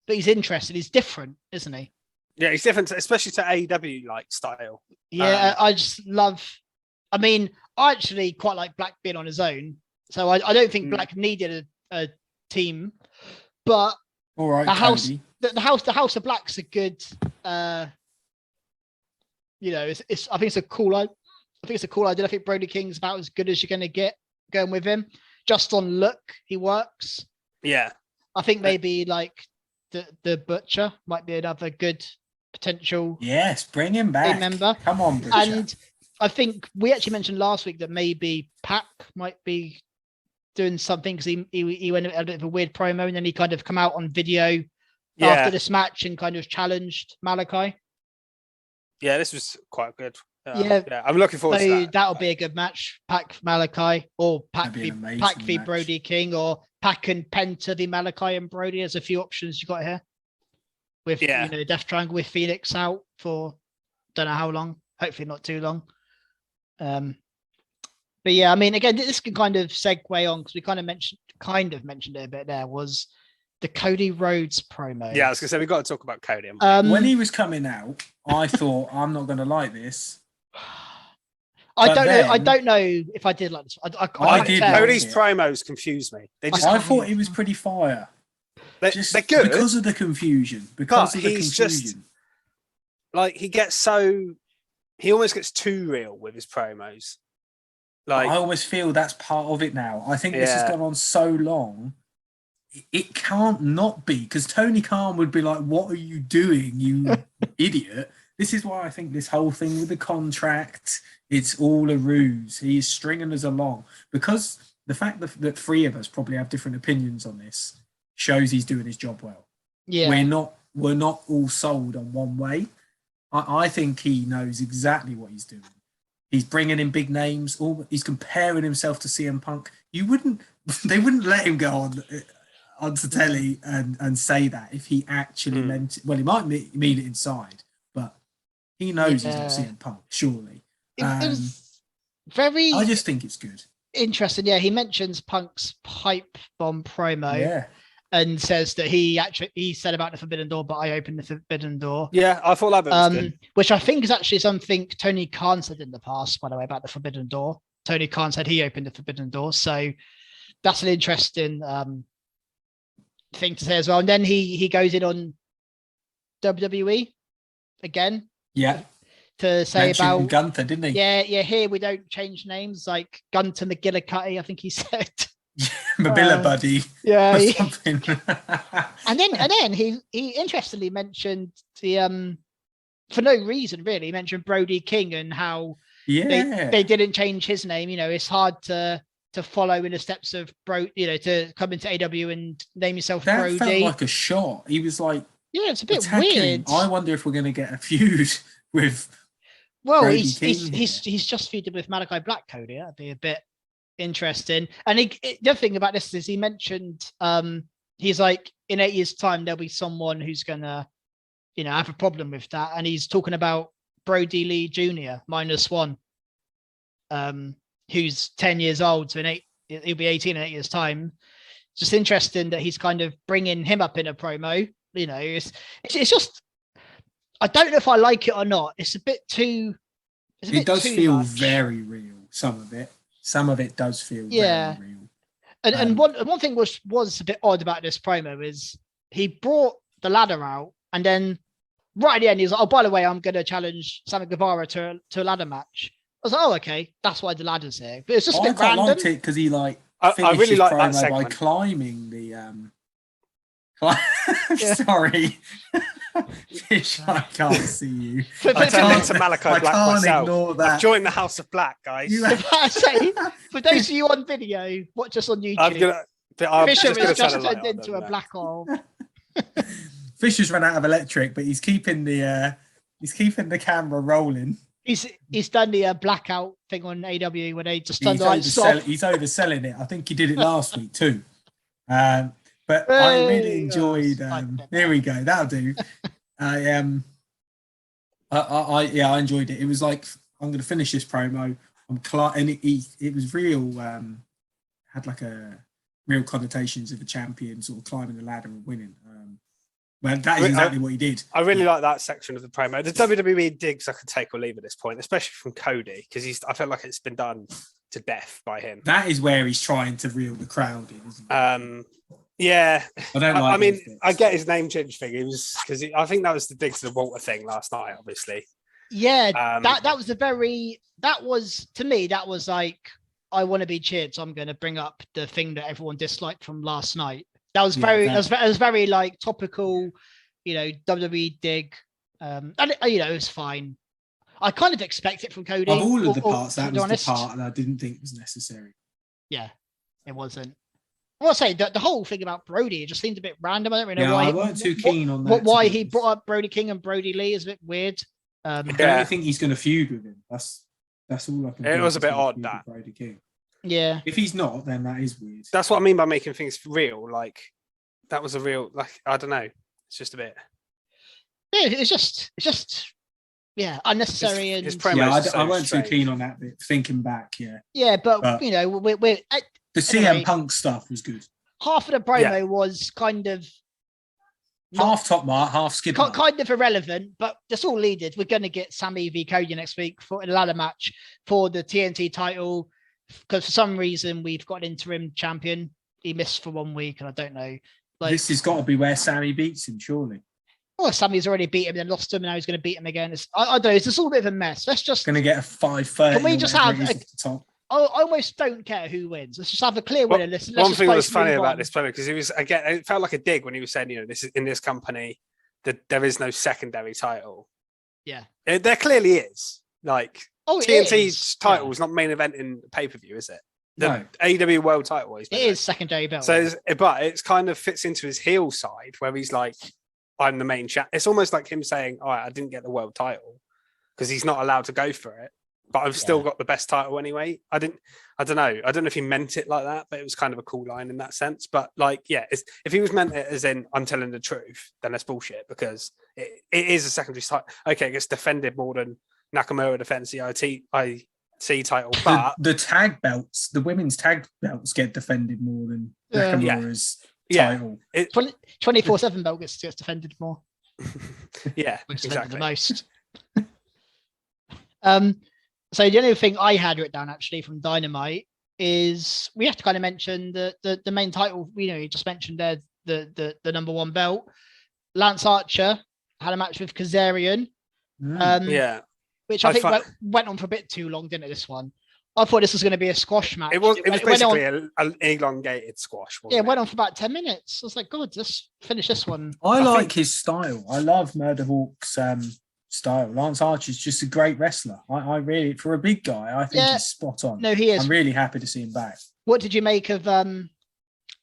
but he's interesting. He's different, isn't he? Yeah, he's different, especially to AEW style. Yeah, I just love. I mean, I actually quite like Black being on his own, so I don't think Black needed a team. But all right, the House of Black's a good. I think it's a cool. I think it's a cool idea. I think Brody King's about as good as you're going to get going with him. Just on look, he works. Yeah, I think maybe the Butcher might be another good potential. Yes, bring him back. Member. Come on, Butcher. And I think we actually mentioned last week that maybe Pac might be doing something because he went a bit of a weird promo and then he kind of come out on video after this match and kind of challenged Malachi. Yeah, this was quite good. Yeah, I'm looking forward to that. That'll be a good match. Pac Malachi or Pac v Brody King or Pac and Penta v Malachi and Brody. There's a few options you got here. With Death Triangle with Phoenix out for don't know how long. Hopefully not too long. But yeah, I mean, again, this can kind of segue on because we kind of mentioned it a bit. There was the Cody Rhodes promo. Yeah, I was gonna say we got to talk about Cody. When he was coming out, I thought I'm not going to like this. I don't know if I did like this. I did. Cody's promos confused me. I thought he was pretty fire. They're good because of the confusion. He almost gets too real with his promos. I almost feel that's part of it now. I think this has gone on so long. It can't not be because Tony Khan would be like, "What are you doing, you idiot?" This is why I think this whole thing with the contract, it's all a ruse. He is stringing us along because the fact that three of us probably have different opinions on this shows he's doing his job well. Yeah, we're not all sold on one way. I think he knows exactly what he's doing. He's bringing in big names. He's comparing himself to CM Punk. They wouldn't let him go onto telly and say that if he actually meant it. Well, he might mean it inside, but He knows he's not CM Punk, surely. It was very. I just think it's good. Interesting. Yeah, he mentions Punk's pipe bomb promo. Yeah. And says that he said about the Forbidden Door, but I opened the Forbidden Door. Yeah, I thought that bit was good. Which I think is actually something Tony Khan said in the past, by the way, about the Forbidden Door. Tony Khan said he opened the Forbidden Door. So that's an interesting thing to say as well. And then he goes in on WWE again. Yeah. To say mentioned about Gunther, didn't he? Yeah, here we don't change names, like Gunther McGillicuddy, I think he said. Mabilla buddy. Yeah. Or something. and then he interestingly mentioned the for no reason really, he mentioned Brody King and how they didn't change his name. You know, it's hard to follow in the steps of to come into AEW and name yourself that Brody. Felt like a shot. He was like, yeah, it's a bit attacking. weird. I wonder if we're going to get a feud with. Well, Brody he's just feuded with Malachi Black, Cody. That'd be a bit interesting. And the other thing about this is he mentioned he's like, in 8 years' time there'll be someone who's gonna have a problem with that, and he's talking about Brody Lee Jr. -1, who's 10 years old, so he'll be 18 in 8 years' time. It's just interesting that he's kind of bringing him up in a promo. It's just, I don't know if I like it or not. It's a bit too. It does feel very real. Some of it does feel very real. And one thing was a bit odd about this promo is he brought the ladder out, and then right at the end he was like, "Oh, by the way, I'm going to challenge Sammy Guevara to a ladder match." I was like, "Oh, okay, that's why the ladder's here." But it's just a bit random. I liked it because he I really like that segment by climbing the. Sorry. Fish, I can't see you. I turned into Malachi Black myself. Ignore that. I've joined the House of Black, guys. For those of you on video, watch us on YouTube. Fisher has just turned into a black hole. Fisher's run out of electric, but he's keeping the camera rolling. He's done the blackout thing on AW when they just done he's overselling it. I think he did it last week too. But I really enjoyed. There we go. That'll do. I enjoyed it. It was like, I'm going to finish this promo. And it was real. Had like a real connotations of a champion sort of climbing the ladder and winning. But that is exactly what he did. I really like that section of the promo. The WWE digs I could take or leave at this point, especially from Cody, because I felt like it's been done to death by him. That is where he's trying to reel the crowd in, isn't it? Yeah, I mean, I get his name change thing. It was because I think that was the dig to the Walter thing last night. Obviously, yeah. That was to me. That was like, I want to be cheered, so I'm going to bring up the thing that everyone disliked from last night. That was very, that was very like topical, WWE dig, and it was fine. I kind of expect it from Cody. Of all of the parts, that was the part that I didn't think was necessary. Yeah, it wasn't. Well, I say the whole thing about Brody, it just seemed a bit random. I don't really know why. I weren't too keen on that. Why he brought up Brody King and Brody Lee is a bit weird. I don't think he's going to feud with him. That's all I can. It was a bit odd that Brody King. Yeah. If he's not, then that is weird. That's what I mean by making things real. Like that was a real. Like I don't know. It's just a bit. Yeah, it's just. Yeah, unnecessary. His promos I weren't too keen on that bit. Thinking back, yeah, but we're the CM Punk stuff was good. Half of the promo was kind of half top mark, half skid mark. Kind of irrelevant, but that's all needed. We're going to get Sami v Cody next week for a ladder match for the TNT title, because for some reason we've got an interim champion. He missed for 1 week, and I don't know. This has got to be where Sami beats him, surely. Oh, Sami's already beat him, then lost him, and now he's going to beat him again. I don't know. It's just all a bit of a mess. Let's just going to get a 5-30. Can we just have? I almost don't care who wins. Let's just have a clear winner. One thing that was funny about this promo, because it felt like a dig when he was saying, this is in this company that there is no secondary title. Yeah, there clearly is. Like TNT's title is not main event in pay-per-view, is it? The AEW World title is. It is secondary belt. So, but it's kind of fits into his heel side where he's like, I'm the main chat. It's almost like him saying, "All right, I didn't get the world title," because he's not allowed to go for it. but I've still got the best title anyway. I don't know if he meant it like that, but it was kind of a cool line in that sense. But like, yeah, if he was meant it as in I'm telling the truth, then that's bullshit because it is a secondary title. Okay, it gets defended more than Nakamura defends the IC title, but the tag belts, the women's tag belts get defended more than Nakamura's title. 24/7 belt gets defended more. Yeah, exactly. The most. So the only thing I had written down actually from Dynamite is we have to kind of mention the main title. You just mentioned there the number one belt. Lance Archer had a match with Kazarian. Which I think went on for a bit too long, didn't it? This one, I thought this was going to be a squash match. It was basically an elongated squash. It went on for about 10 minutes. I was like, God, let's finish this one. I like his style. I love Murder Hawk's style. Lance Archer's just a great wrestler. I really, for a big guy, I think he's spot on. No, he is. I'm really happy to see him back. What did you make of Dan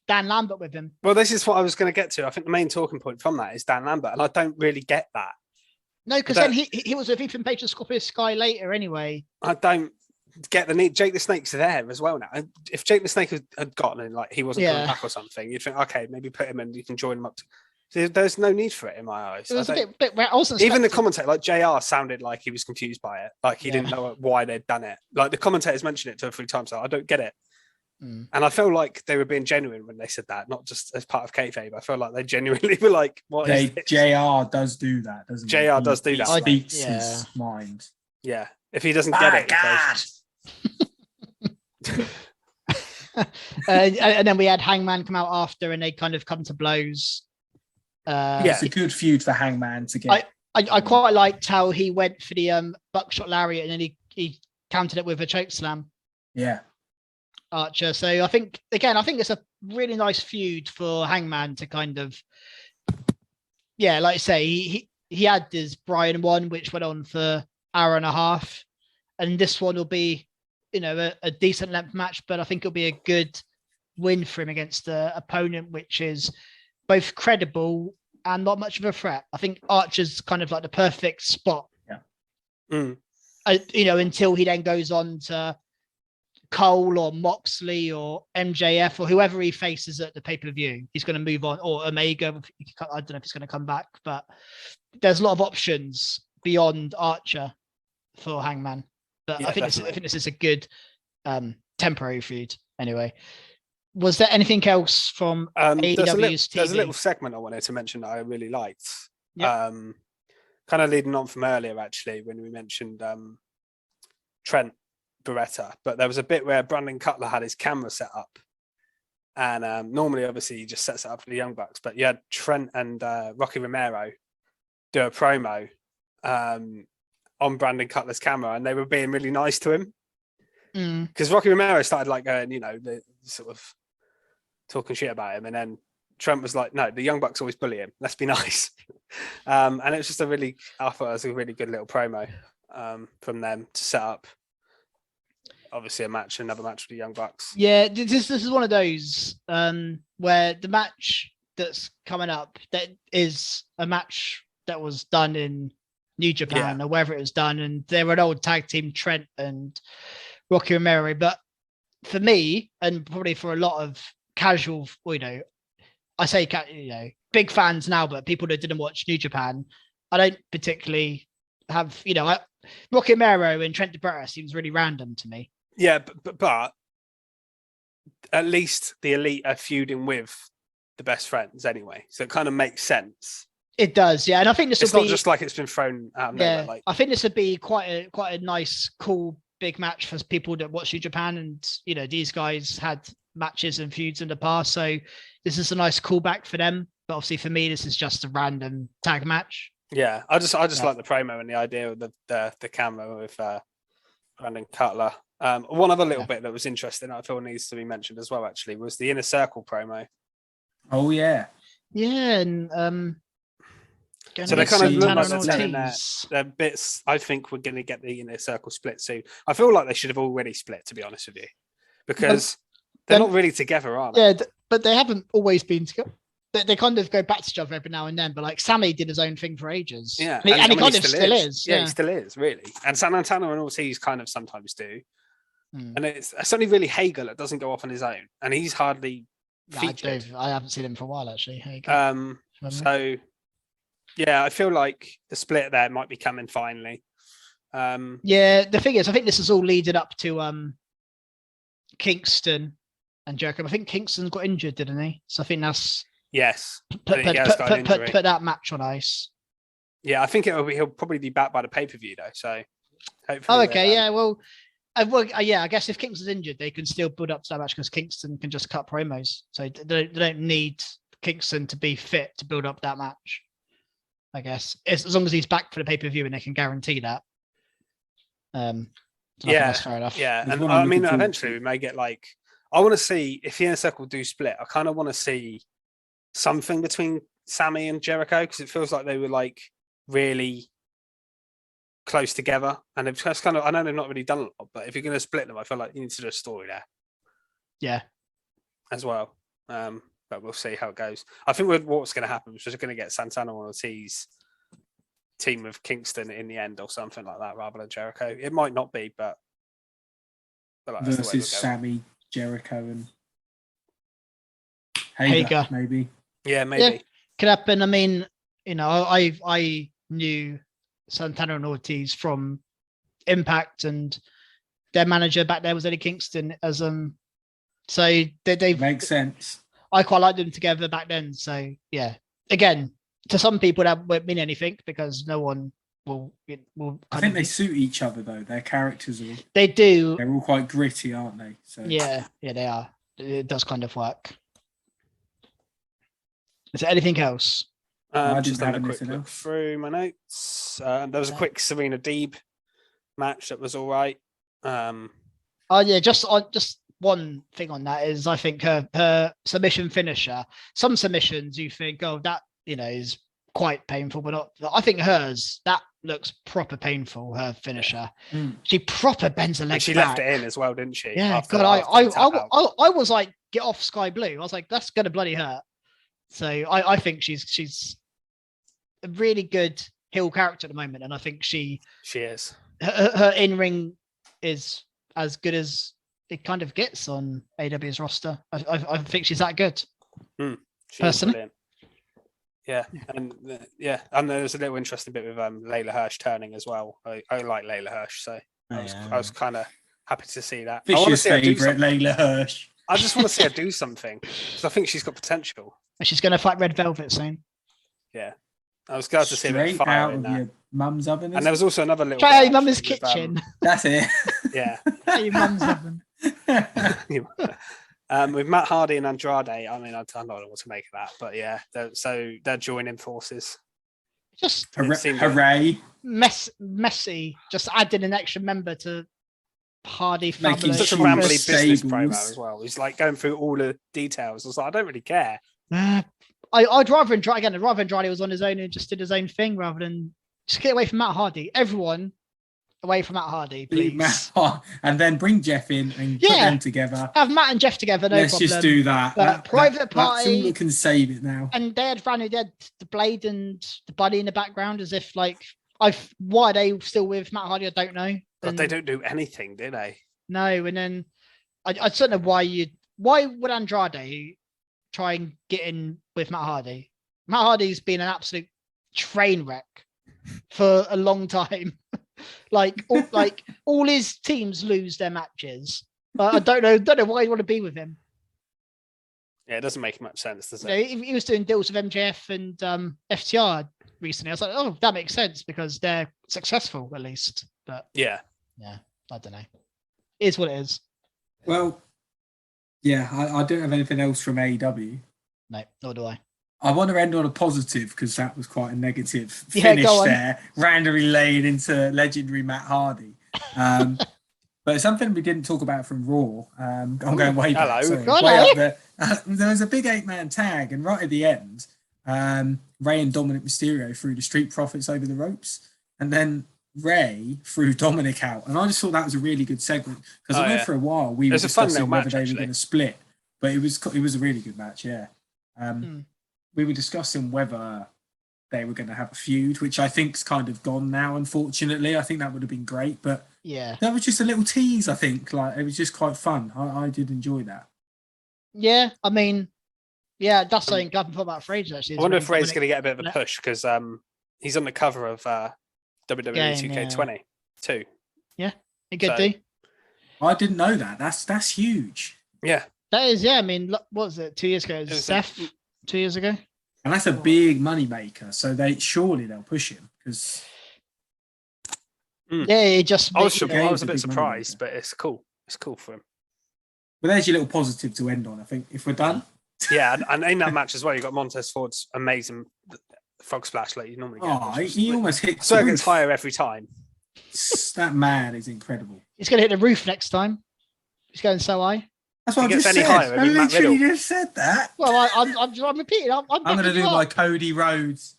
Lambert with him? Well, this is what I was going to get to. I think the main talking point from that is Dan Lambert, and I don't really get that. No, because then he was with Ethan Page and Scorpio Sky later anyway. I don't get the need. Jake the Snake's there as well now. If Jake the Snake had gotten in, like he wasn't coming back or something, you'd think, okay, maybe put him in, you can join him up. There's no need for it in my eyes. It was a bit I wasn't even the commentator, like JR, sounded like he was confused by it. Like he didn't know why they'd done it. Like the commentators mentioned it 2 or 3 times. So I don't get it. And I feel like they were being genuine when they said that, not just as part of kayfabe. I feel like they genuinely were like, "What is this?" JR does do that, doesn't he? JR does do that. He speaks his mind. Yeah, if he doesn't get it. And then we had Hangman come out after, and they kind of come to blows. It's a good feud for Hangman to get. I quite liked how he went for the buckshot lariat, and then he countered it with a choke slam. Yeah. Archer. So I think it's a really nice feud for Hangman to kind of, like I say, he had his Brian one, which went on for an hour and a half, and this one will be, a decent length match, but I think it'll be a good win for him against the opponent, which is both credible and not much of a threat. I think Archer's kind of like the perfect spot. Yeah. Until he then goes on to Cole or Moxley or MJF or whoever he faces at the pay-per-view. He's going to move on, or Omega. I don't know if he's going to come back, but there's a lot of options beyond Archer for Hangman. But I think this is a good temporary feud. Anyway, was there anything else from AEW's TV? There's a little segment I wanted to mention that I really liked. Yep. Kind of leading on from earlier, actually, when we mentioned Trent Beretta, but there was a bit where Brandon Cutler had his camera set up, and normally, obviously, he just sets it up for the Young Bucks, but you had Trent and Rocky Romero do a promo on Brandon Cutler's camera, and they were being really nice to him because Rocky Romero started like going, the sort of talking shit about him, and then Trent was like, "No, the Young Bucks always bully him. Let's be nice." And it was just I thought it was a really good little promo from them to set up. Obviously, another match with the Young Bucks. Yeah, this is one of those where the match that's coming up, that is a match that was done in New Japan or wherever it was done, and they were an old tag team, Trent and Rocky Romero. But for me, and probably for a lot of casual, I say big fans now, but people that didn't watch New Japan, I don't particularly have, Rocky Romero and Trent Beretta seems really random to me. Yeah, but at least the Elite are feuding with the best friends anyway, so it kind of makes sense. It does, yeah, and I think this it's will not be just like it's been thrown out. Yeah, like I think this would be quite a nice, cool, big match for people that watch New Japan, and these guys had matches and feuds in the past, so this is a nice callback for them. But obviously, for me, this is just a random tag match. Yeah, I just like the promo and the idea of the camera with Brandon Cutler. One other little bit that was interesting, I feel needs to be mentioned as well, actually, was the Inner Circle promo. Oh, yeah. Yeah, and so they kind of look like they're telling their bits. I think we're going to get the Inner Circle split soon. I feel like they should have already split, to be honest with you, because they're not really together, are they? Yeah, but they haven't always been together. they kind of go back to each other every now and then. But like Sami did his own thing for ages. Yeah, and he kind of still is. Yeah, he still is really. And Santana and Ortiz kind of sometimes do. Hmm. And it's only really Hagel that doesn't go off on his own, and he's hardly featured. I haven't seen him for a while actually. Hagel. So yeah, I feel like the split there might be coming finally. Yeah, the thing is, I think this is all leading up to Kingston and Jericho. I think Kingston got injured, didn't he? So I think that's put that match on ice. Yeah, I think he'll probably be back by the pay-per-view though. So hopefully. Oh, okay, yeah. Well, yeah. I guess if Kingston's injured, they can still build up to that match because Kingston can just cut promos, so they don't need Kingston to be fit to build up that match. I guess as long as he's back for the pay-per-view and they can guarantee that. That's fair enough. Yeah, and I mean, eventually we may get like. I want to see if the Inner Circle do split. I kind of want to see something between Sami and Jericho because it feels like they were like really close together, and it's kind of. I know they've not really done a lot, but if you're going to split them, I feel like you need to do a story there. Yeah, as well. But we'll see how it goes. I think what's going to happen is just going to get Santana and Ortiz team with Kingston in the end or something like that rather than Jericho. It might not be, but like, versus Sami, Jericho, and Hager, maybe. Yeah, maybe. Yeah, could happen. I mean, I knew Santana and Ortiz from Impact, and their manager back there was Eddie Kingston. As so they makes sense. I quite liked them together back then. So yeah, again, to some people that won't mean anything because no one will. I think they suit each other though. Their characters are. They do. They're all quite gritty, aren't they? So yeah, they are. It does kind of work. Is there anything else? I just didn't having have a quick anything look else. through my notes. There was a quick Serena Deeb match that was all right. Oh yeah, just one thing on that is I think her submission finisher. Some submissions you think, oh, that is quite painful, but not. I think hers that looks proper painful. Her finisher, she proper bends her legs. She back. left it in as well, didn't she? Yeah, God, I was like, get off Sky Blue. I was like, that's gonna bloody hurt. So I think she's a really good heel character at the moment, and I think she is. Her in ring is as good as it kind of gets on AEW's roster. I think she's that good. Personally. Yeah, and and there's a little interesting bit with Layla Hirsch turning as well. I like Layla Hirsch, so I was kind of happy to see that. Fisher's favourite, Layla Hirsch. I just want to see her do something because I think she's got potential. And she's going to fight Red Velvet soon. Yeah, I was glad to see a bit of fire out in of that. your mum's oven. And there was also another little. Try your mum's kitchen. That's it. Yeah. Your mum's oven. With Matt Hardy and Andrade, I mean, I don't know what to make of that, but yeah, they're joining forces. Just hooray! Messy. Just adding an extra member to Hardy family. Such a rambly business promo as well. He's like going through all the details. I was like, I don't really care. I'd rather Andrade was on his own and just did his own thing rather than just get away from Matt Hardy. Everyone away from Matt Hardy, please. And then bring Jeff in and put them together. Have Matt and Jeff together, no Let's problem. Just do that. Private party. That's all that can save it now. And they had the Blade and the Buddy in the background as if like, why are they still with Matt Hardy? I don't know. But they don't do anything, do they? No, and then I don't know why would Andrade try and get in with Matt Hardy? Matt Hardy's been an absolute train wreck for a long time. all his teams lose their matches. I don't know why you want to be with him. Yeah, it doesn't make much sense, does it? He was doing deals with MJF and FTR recently. I was like, oh, that makes sense because they're successful at least. But yeah, I don't know. It is what it is. Well, yeah, I don't have anything else from AEW. No, nor do I. I want to end on a positive because that was quite a negative finish there, randomly laying into legendary Matt Hardy. But something we didn't talk about from Raw. I'm going way back. Sorry, way up there. There was a big 8-man tag, and right at the end, Rey and Dominic Mysterio threw the Street Profits over the ropes, and then Rey threw Dominic out. And I just thought that was a really good segment because I know for a while we were discussing whether they were going to split, but it was a really good match. Yeah. we were discussing whether they were going to have a feud, which I think's kind of gone now, unfortunately. I think that would have been great, but Yeah. that was just a little tease, I think. Like, it was just quite fun. I did enjoy that. Yeah, I mean, yeah, that's something I haven't thought about for ages, actually. I wonder if Ray's going to get a bit of a push because he's on the cover of WWE Game, 2K20 too. Yeah, a good So- do. I didn't know that. That's huge. Yeah, That is, yeah. I mean, what was it? 2 years ago, it was was Seth. 2 years ago. And that's a big money maker. So they'll push him because Yeah, it just. I was Yeah, I he's was a a bit big money surprised, maker. but it's cool. It's cool for him. but there's your little positive to end on, I think. If we're done. Yeah, and in that match as well, you got Montez Ford's amazing frog splash like you normally get. Oh, he almost hit So the it gets roof. higher every time. That man is incredible. He's going to hit the roof next time. He's going so high. That's what If he I gets just any said. higher, it'll I be Matt literally Riddle. just said that. Well, I'm repeating. I'm I'm going to backing do you my up. Cody Rhodes.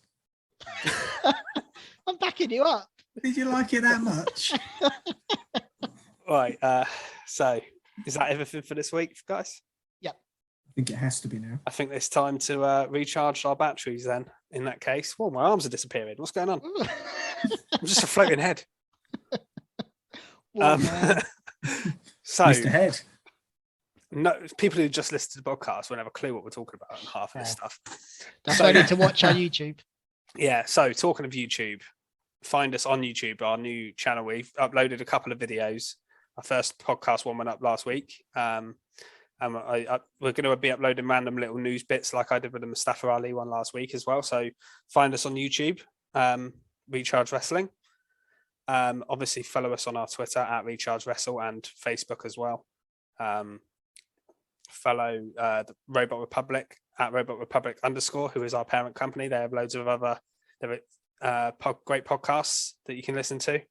I'm backing you up. Did you like it that much? Right. So is that everything for this week, guys? I think it has to be now. I think it's time to recharge our batteries then. In that case, well, my arms are disappearing. What's going on? I'm just a floating head. What, man? So, Mr. Head. no, people who just listen to the podcast won't have a clue what we're talking about and half of this Yeah. stuff. That's So- why I need to watch our YouTube. Yeah. So, talking of YouTube, find us on YouTube, our new channel. We've uploaded a couple of videos. Our first podcast one went up last week. We're going to be uploading random little news bits like I did with the Mustafa Ali one last week as well. So find us on YouTube, Recharge Wrestling. Obviously, follow us on our Twitter at Recharge Wrestle and Facebook as well. Follow the Robot Republic at Robot Republic _, who is our parent company. They have loads of other great podcasts that you can listen to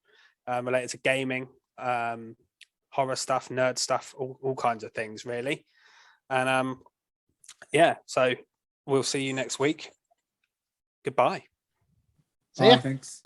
related to gaming, horror stuff, nerd stuff, all kinds of things, really. And so we'll see you next week. Goodbye. So, yeah. Thanks.